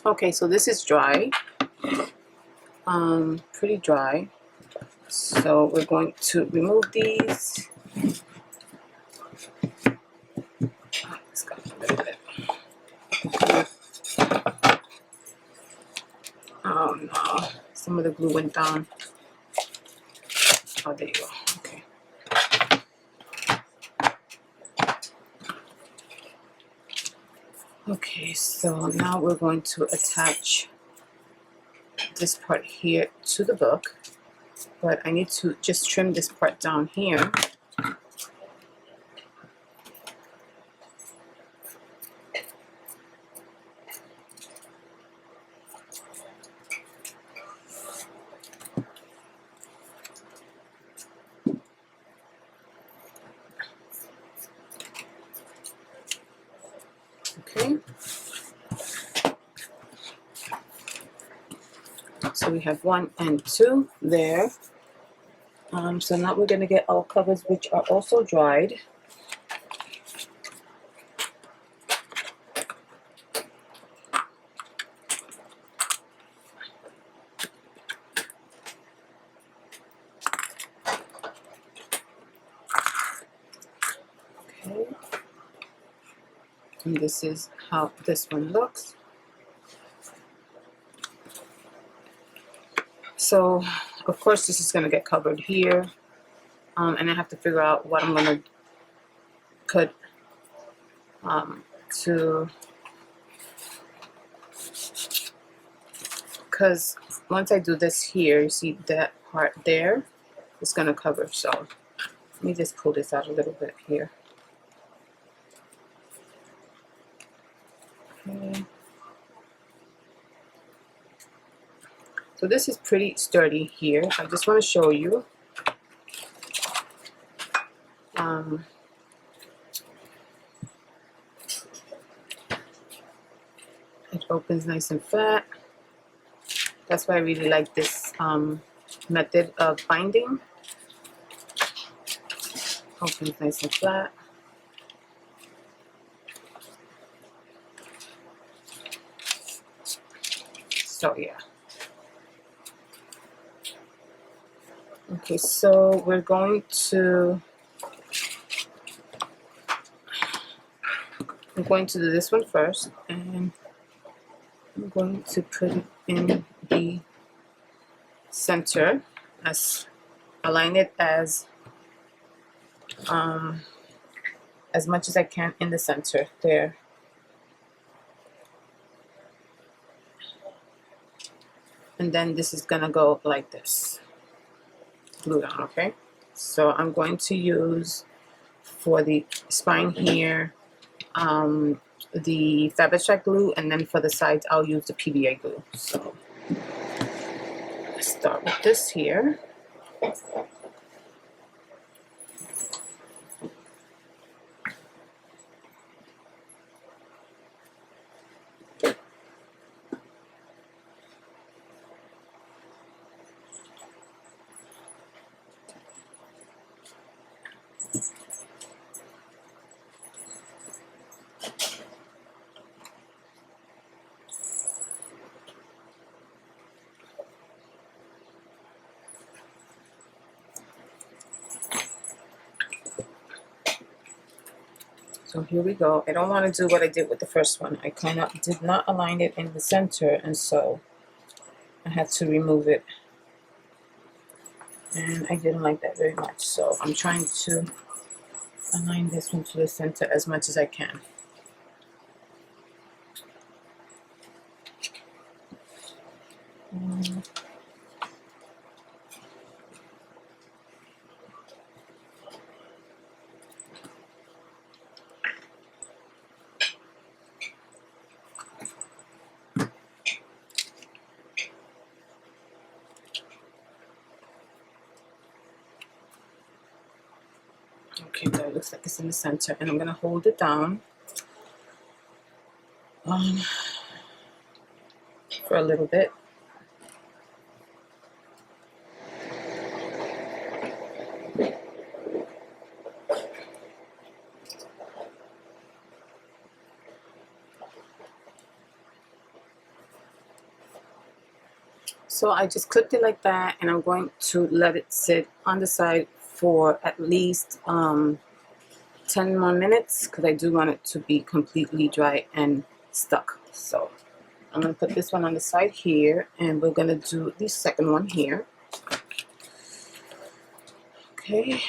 Okay, so this is dry, pretty dry. So we're going to remove these. Let's go a little bit. Oh no, some of the glue went down. Oh, there you go. Okay. Okay, so now we're going to attach this part here to the book, but I need to just trim this part down here. Okay. So we have 1 and 2 there. So now we're going to get our covers, which are also dried. Okay. And this is how this one looks. So, of course, this is going to get covered here. And I have to figure out what I'm going to put because once I do this here, you see that part there is going to cover. So let me just pull this out a little bit here. Okay. So this is pretty sturdy here. I just want to show you. It opens nice and flat. That's why I really like this method of binding. Opens nice and flat. So yeah. Okay, so we're going to do this one first, and I'm going to put it in the center, align it as much as I can in the center there. And then this is gonna go like this, glue down. Okay, so I'm going to use for the spine here the Fabric glue, and then for the sides I'll use the PVA glue. So let's start with this here. So here we go. I don't want to do what I did with the first one. I kind of did not align it in the center, and so I had to remove it. And I didn't like that very much. So I'm trying to align this one to the center as much as I can. Okay, so it looks like it's in the center, and I'm gonna hold it down for a little bit. So I just clipped it like that, and I'm going to let it sit on the side for at least 10 more minutes, because I do want it to be completely dry and stuck. So I'm going to put this one on the side here, and we're going to do the second one here. Okay.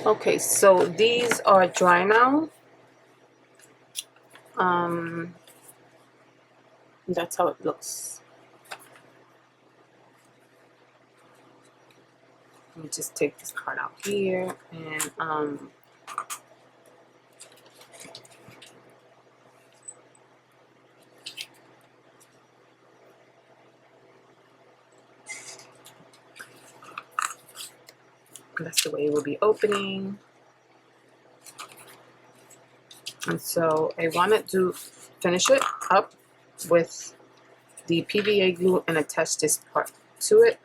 Okay, so these are dry now. That's how it looks. Let me just take this part out here, and that's the way it will be opening. And so I wanted to finish it up with the PVA glue and attach this part to it.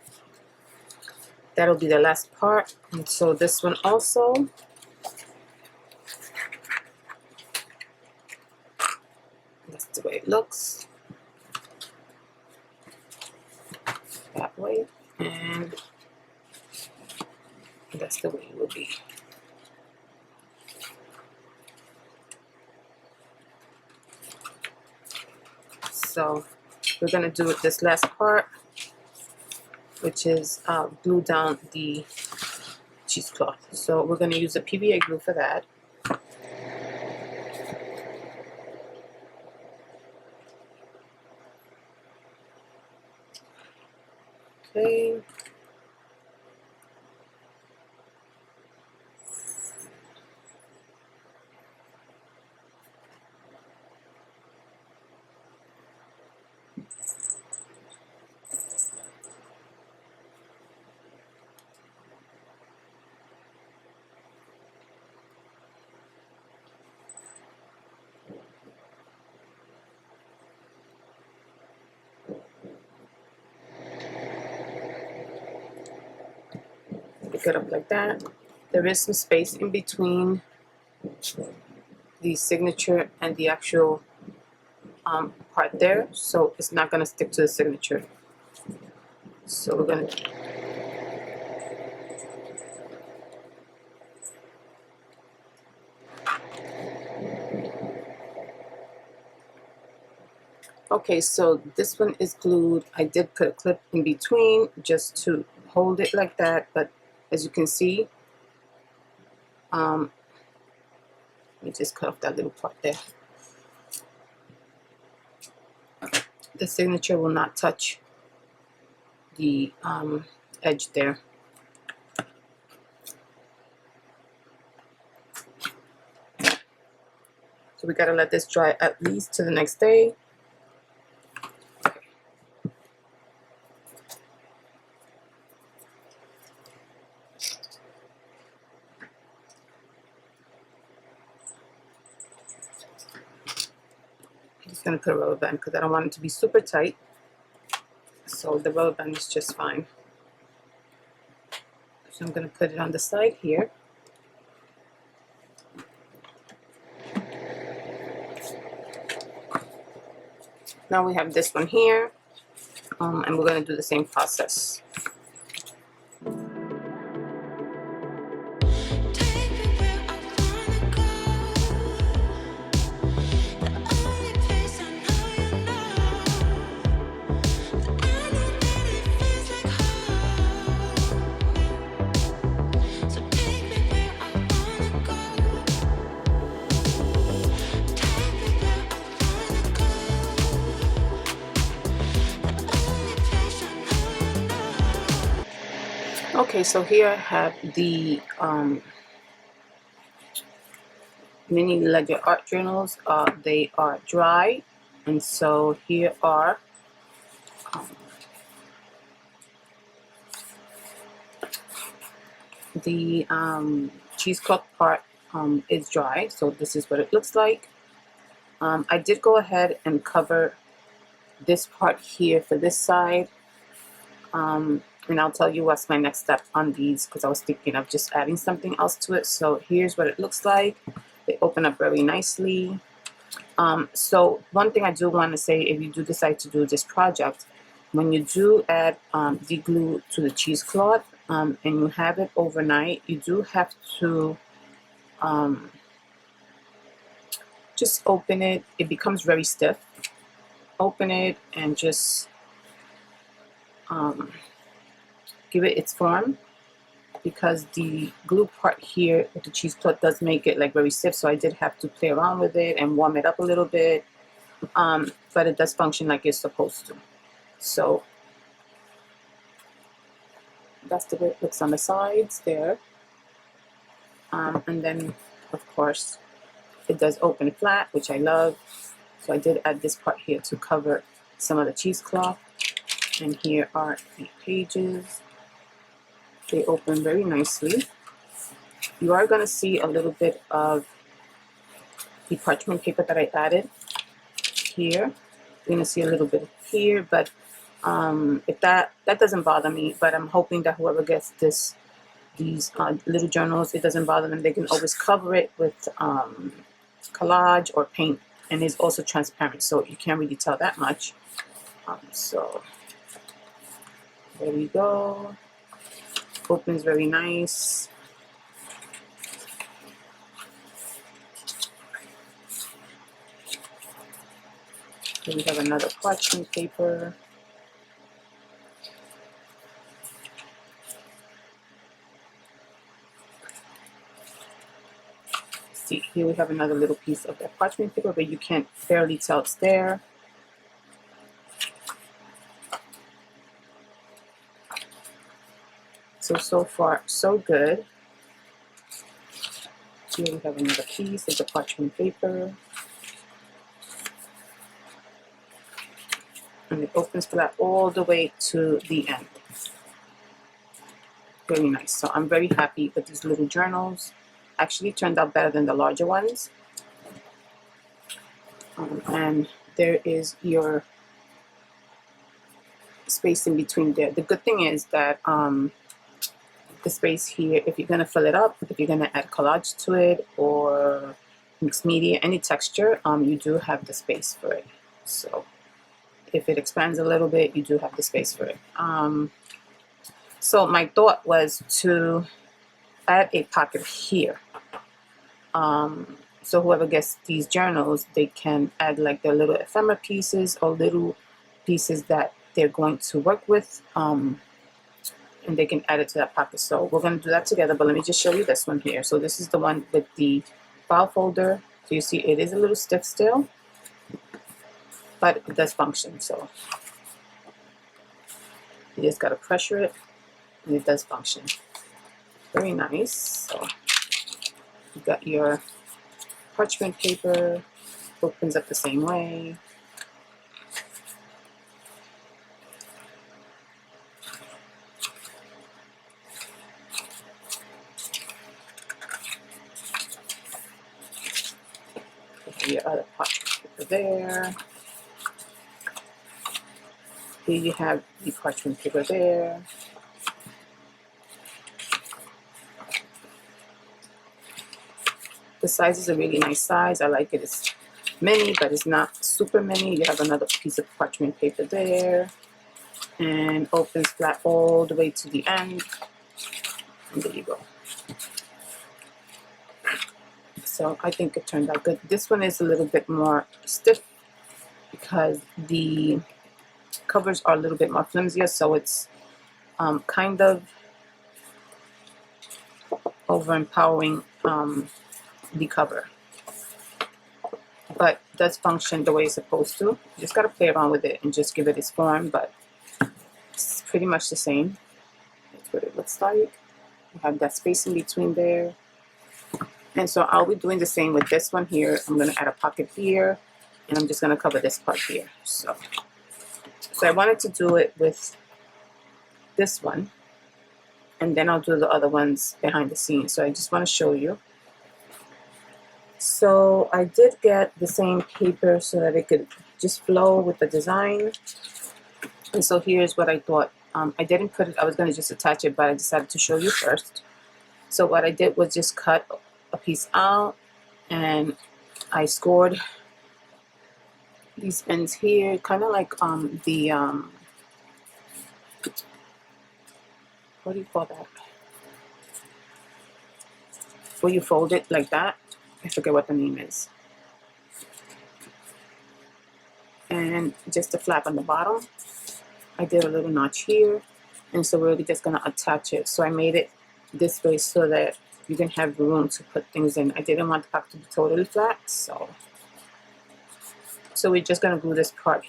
That'll be the last part. And so this one also. That's the way it looks. That way. And that's the way it will be. So we're going to do this last part, which is glue down the cheesecloth. So we're going to use the PVA glue for that. Okay. Pick it up like that. There is some space in between the signature and the actual part there, so it's not going to stick to the signature. So we're going to okay, so this one is glued. I did put a clip in between just to hold it like that, but as you can see, let me just cut off that little part there. The signature will not touch the edge there. So we gotta let this dry at least to the next day. I'm just gonna put a rubber band because I don't want it to be super tight. So the rubber band is just fine. So I'm gonna put it on the side here. Now we have this one here, and we're going to do the same process. Okay, so here I have the mini ledger art journals. They are dry, and so here are the cheesecloth part is dry, so this is what it looks like. I did go ahead and cover this part here for this side, and I'll tell you what's my next step on these, because I was thinking of just adding something else to it. So here's what it looks like. They open up very nicely. So one thing I do want to say, if you do decide to do this project, when you do add the glue to the cheesecloth and you have it overnight, you do have to just open it. It becomes very stiff. Open it and just give it its form, because the glue part here with the cheesecloth does make it like very stiff, so I did have to play around with it and warm it up a little bit, but it does function like it's supposed to. So that's the way it looks on the sides there, and then of course it does open flat, which I love. So I did add this part here to cover some of the cheesecloth, and here are the pages. They open very nicely. You are going to see a little bit of the parchment paper that I added here. You're going to see a little bit here, but if that doesn't bother me. But I'm hoping that whoever gets these little journals, it doesn't bother them. They can always cover it with collage or paint, and it's also transparent, so you can't really tell that much. So there we go. Opens very nice. Here we have another parchment paper. See, here we have another little piece of that parchment paper, but you can't barely tell it's there. So far, so good. Here we have another piece of the parchment paper. And it opens flat all the way to the end. Very nice. So I'm very happy with these little journals. Actually turned out better than the larger ones. And there is your space in between there. The good thing is that the space here, if you're going to fill it up, if you're going to add collage to it or mixed media, any texture, you do have the space for it. So if it expands a little bit, you do have the space for it. So my thought was to add a pocket here. So whoever gets these journals, they can add like their little ephemera pieces or little pieces that they're going to work with, and they can add it to that pocket. So we're going to do that together, but let me just show you this one here. So this is the one with the file folder. So you see it is a little stiff still, but it does function. So you just got to pressure it, and it does function. Very nice. So you got your parchment paper, opens up the same way. Your other parchment paper there. Here you have the parchment paper there. The size is a really nice size. I like it. It's mini, but it's not super mini. You have another piece of parchment paper there, and opens flat all the way to the end. And there you go. So I think it turned out good. This one is a little bit more stiff because the covers are a little bit more flimsier, so it's kind of over-empowering the cover. But it does function the way it's supposed to. You just got to play around with it and just give it its form, but it's pretty much the same. That's what it looks like. You have that space in between there. And so I'll be doing the same with this one here. I'm going to add a pocket here, and I'm just going to cover this part here. So I wanted to do it with this one, and then I'll do the other ones behind the scenes. So I just want to show you. So I did get the same paper so that it could just flow with the design. And so here's what I thought. I didn't put it, I was going to just attach it, but I decided to show you first. So what I did was just cut a piece out, and I scored these ends here, kind of like what do you call that? Where you fold it like that. I forget what the name is. And just a flap on the bottom. I did a little notch here, and so we're just gonna attach it. So I made it this way so that you can have room to put things in. I didn't want the pack to be totally flat, so we're just gonna glue this part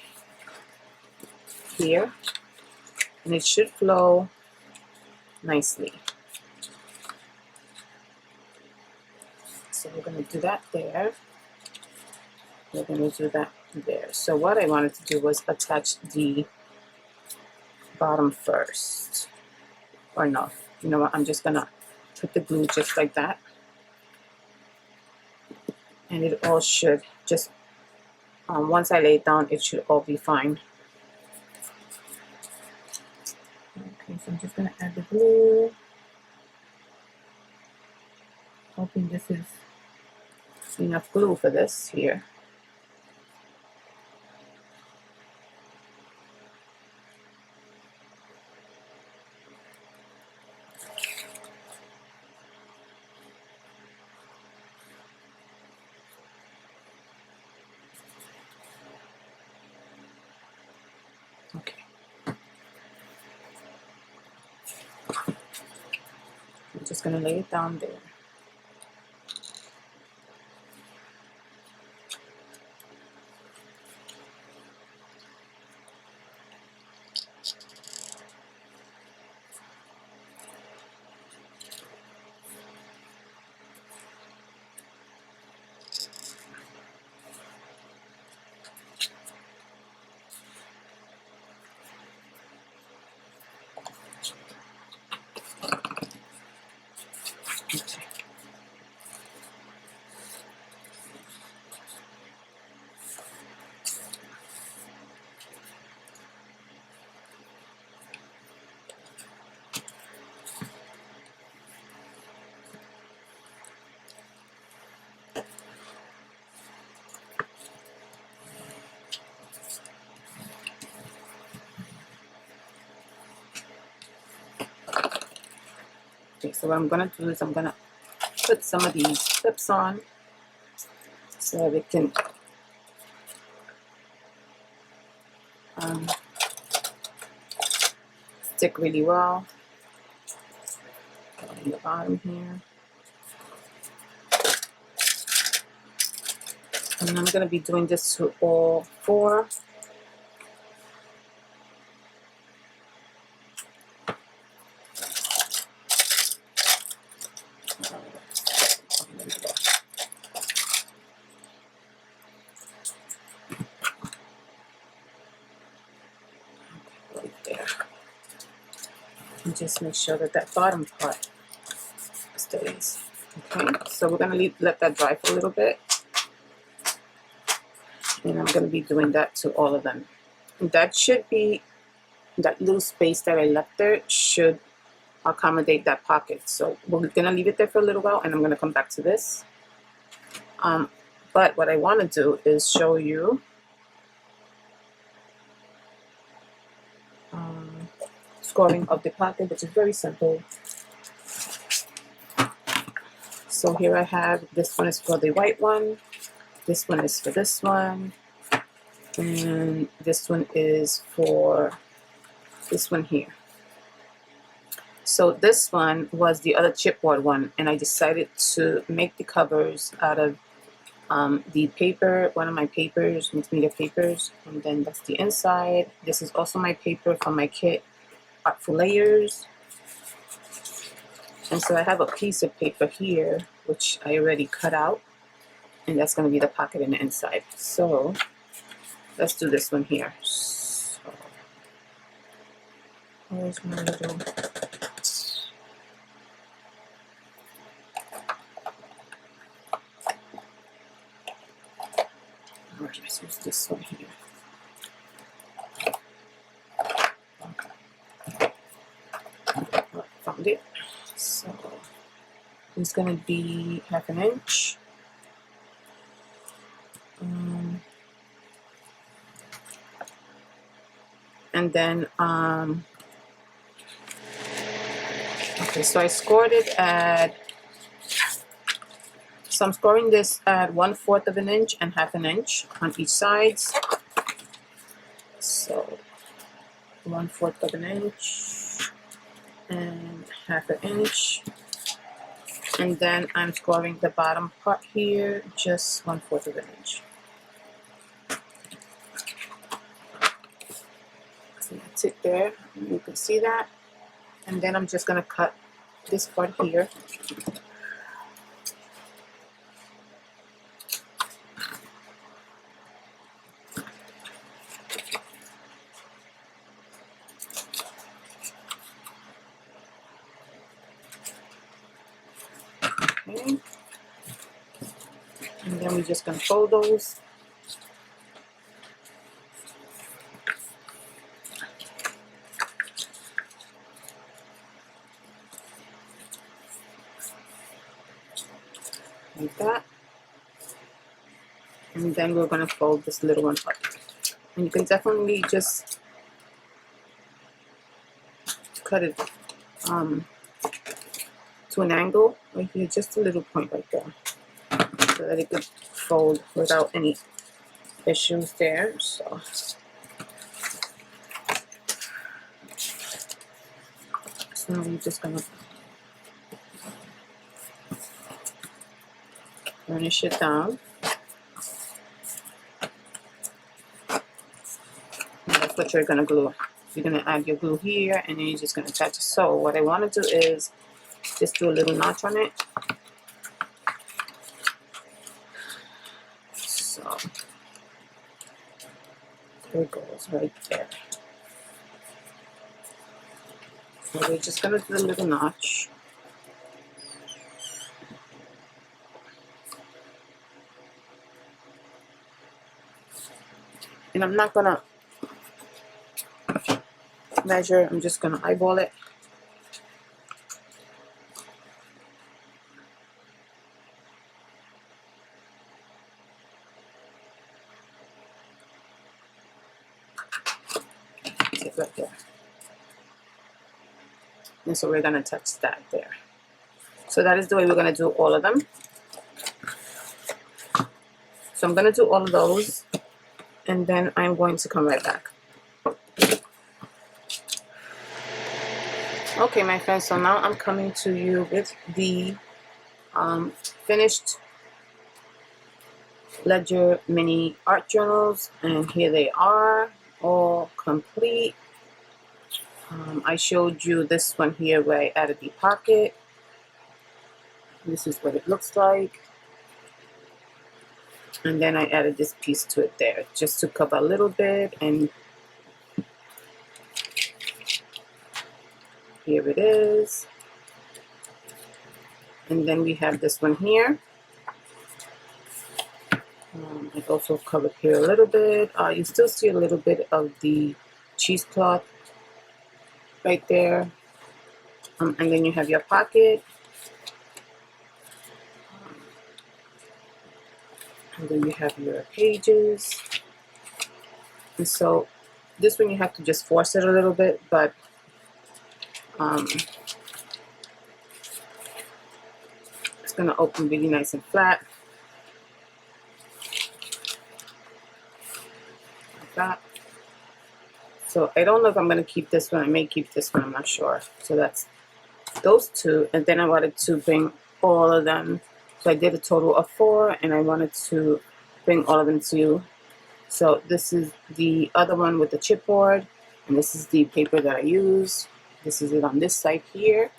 here, and it should flow nicely. So we're gonna do that there. We're gonna do that there. So what I wanted to do was attach the bottom first, or no, you know what, I'm just gonna put the glue just like that, and it all should just once I lay it down, it should all be fine. Okay, so I'm just gonna add the glue, hoping this is enough glue for this here. Okay. I'm just going to lay it down there. Okay. Okay, so what I'm going to do is I'm going to put some of these clips on so that it can stick really well on the bottom here. And I'm going to be doing this to all four. Right there. And just make sure that that bottom part stays. Okay, so we're going to let that dry for a little bit. And I'm going to be doing that to all of them. And that should be, that little space that I left there should accommodate that pocket. So we're going to leave it there for a little while, and I'm going to come back to this. But what I want to do is show you scoring of the pocket, which is very simple. So here I have, this one is for the white one, this one is for this one, and this one is for this one here. So this one was the other chipboard one, and I decided to make the covers out of the paper, one of my papers, mixed media papers, and then that's the inside. This is also my paper from my kit, Artful Layers. And so I have a piece of paper here, which I already cut out, and that's going to be the pocket in the inside. So let's do this one here. So, where's my little... Let's use this one here. Found it. So it's gonna be 1/2 inch. And then okay, so I scored it at, so I'm scoring this at 1/4 of an inch and 1/2 inch on each side. So 1/4 of an inch and 1/2 inch, and then I'm scoring the bottom part here just 1/4 of an inch. So that's it there. You can see that, and then I'm just gonna cut this part here. Okay. And then we're just gonna fold those. Like that. And then we're gonna fold this little one up. And you can definitely just cut it to an angle right here, just a little point right there, so that it could fold without any issues there. So we're just gonna burnish it down. And that's what you're gonna glue. You're gonna add your glue here, and then you're just gonna attach it. So what I want to do is just do a little notch on it. So there it goes right there. So we're just gonna do a little notch. And I'm not gonna measure, I'm just gonna eyeball it. Right there. And so we're gonna touch that there. So that is the way we're gonna do all of them. So I'm gonna do all of those, and then I'm going to come right back. Okay, my friends, so now I'm coming to you with the finished Ledger mini art journals, and here they are, all complete. I showed you this one here where I added the pocket. This is what it looks like. And then I added this piece to it there, just to cover a little bit, and here it is. And then we have this one here. I also covered here a little bit. You still see a little bit of the cheesecloth right there. And then you have your pocket. And then you have your pages. And so this one you have to just force it a little bit, but it's going to open really nice and flat. Like that. So I don't know if I'm going to keep this one. I may keep this one. I'm not sure. So that's those two. And then I wanted to bring all of them. So I did a total of 4, and I wanted to bring all of them to you. So this is the other one with the chipboard, and this is the paper that I use. This is it on this side here.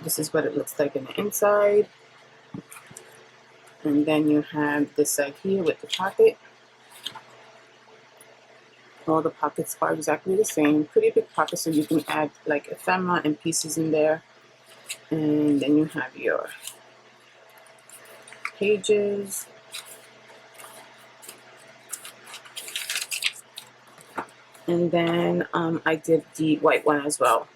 This is what it looks like in the inside. And then you have this side here with the pocket. All the pockets are exactly the same. Pretty big pockets, so you can add like ephemera and pieces in there. And then you have your pages. And then I did the white one as well.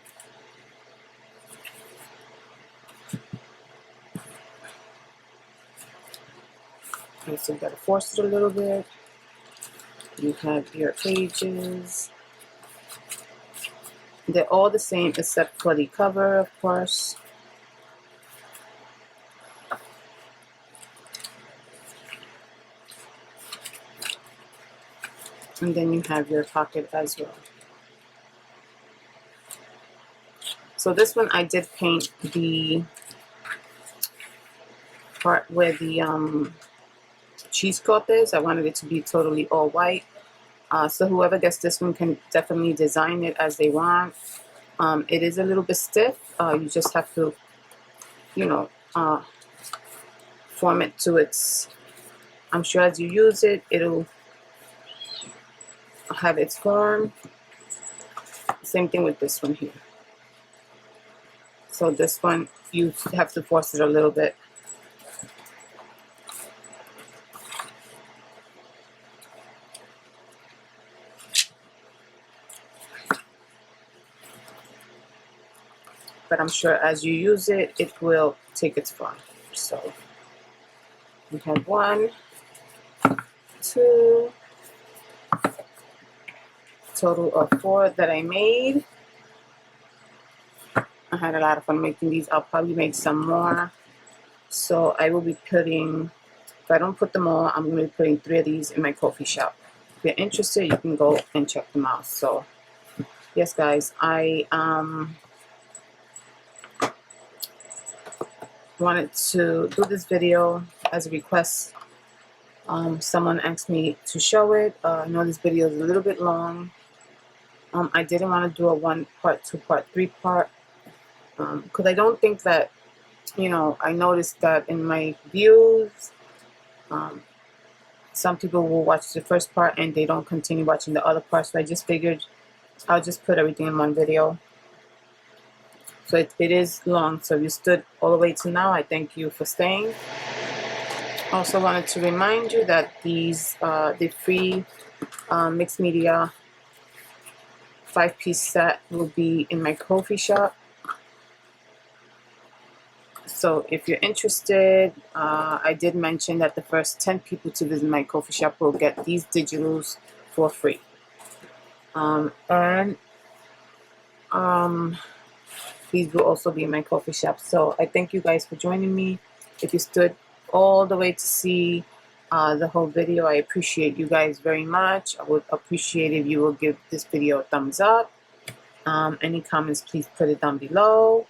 Okay, so you gotta force it a little bit. You have your pages. They're all the same except for the cover, of course. And then you have your pocket as well. So this one I did paint the part where the cheesecloth is. I wanted it to be totally all white. So whoever gets this one can definitely design it as they want. It is a little bit stiff. You just have to, you know, form it to its, I'm sure as you use it, it'll have its form. Same thing with this one here. So this one, you have to force it a little bit. But I'm sure as you use it, it will take its form. So we have 1, 2, total of 4 that I made. I had a lot of fun making these. I'll probably make some more. So I will be putting, if I don't put them all, I'm going to be putting 3 of these in my coffee shop. If you're interested, you can go and check them out. So yes, guys, I wanted to do this video as a request. Someone asked me to show it. I know this video is a little bit long. I didn't want to do a 1 part, 2 part, 3 part, because I don't think that, you know, I noticed that in my views, some people will watch the first part and they don't continue watching the other part. So I just figured I'll just put everything in one video. So it is long. So if you stood all the way to now, I thank you for staying. Also wanted to remind you that these the free mixed media 5-piece set will be in my coffee shop. So if you're interested, I did mention that the first 10 people to visit my coffee shop will get these digitals for free. These will also be in my coffee shop. So I thank you guys for joining me. If you stood all the way to see the whole video, I appreciate you guys very much. I would appreciate if you will give this video a thumbs up. Any comments, please put it down below.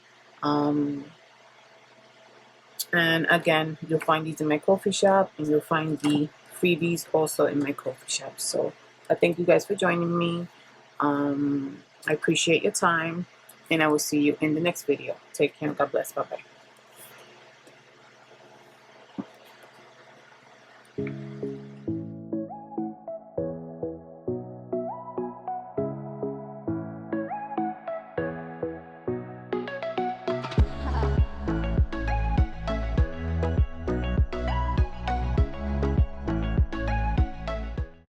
And again, you'll find these in my coffee shop, and you'll find the freebies also in my coffee shop. So I thank you guys for joining me. I appreciate your time, and I will see you in the next video. Take care. God bless. Bye-bye.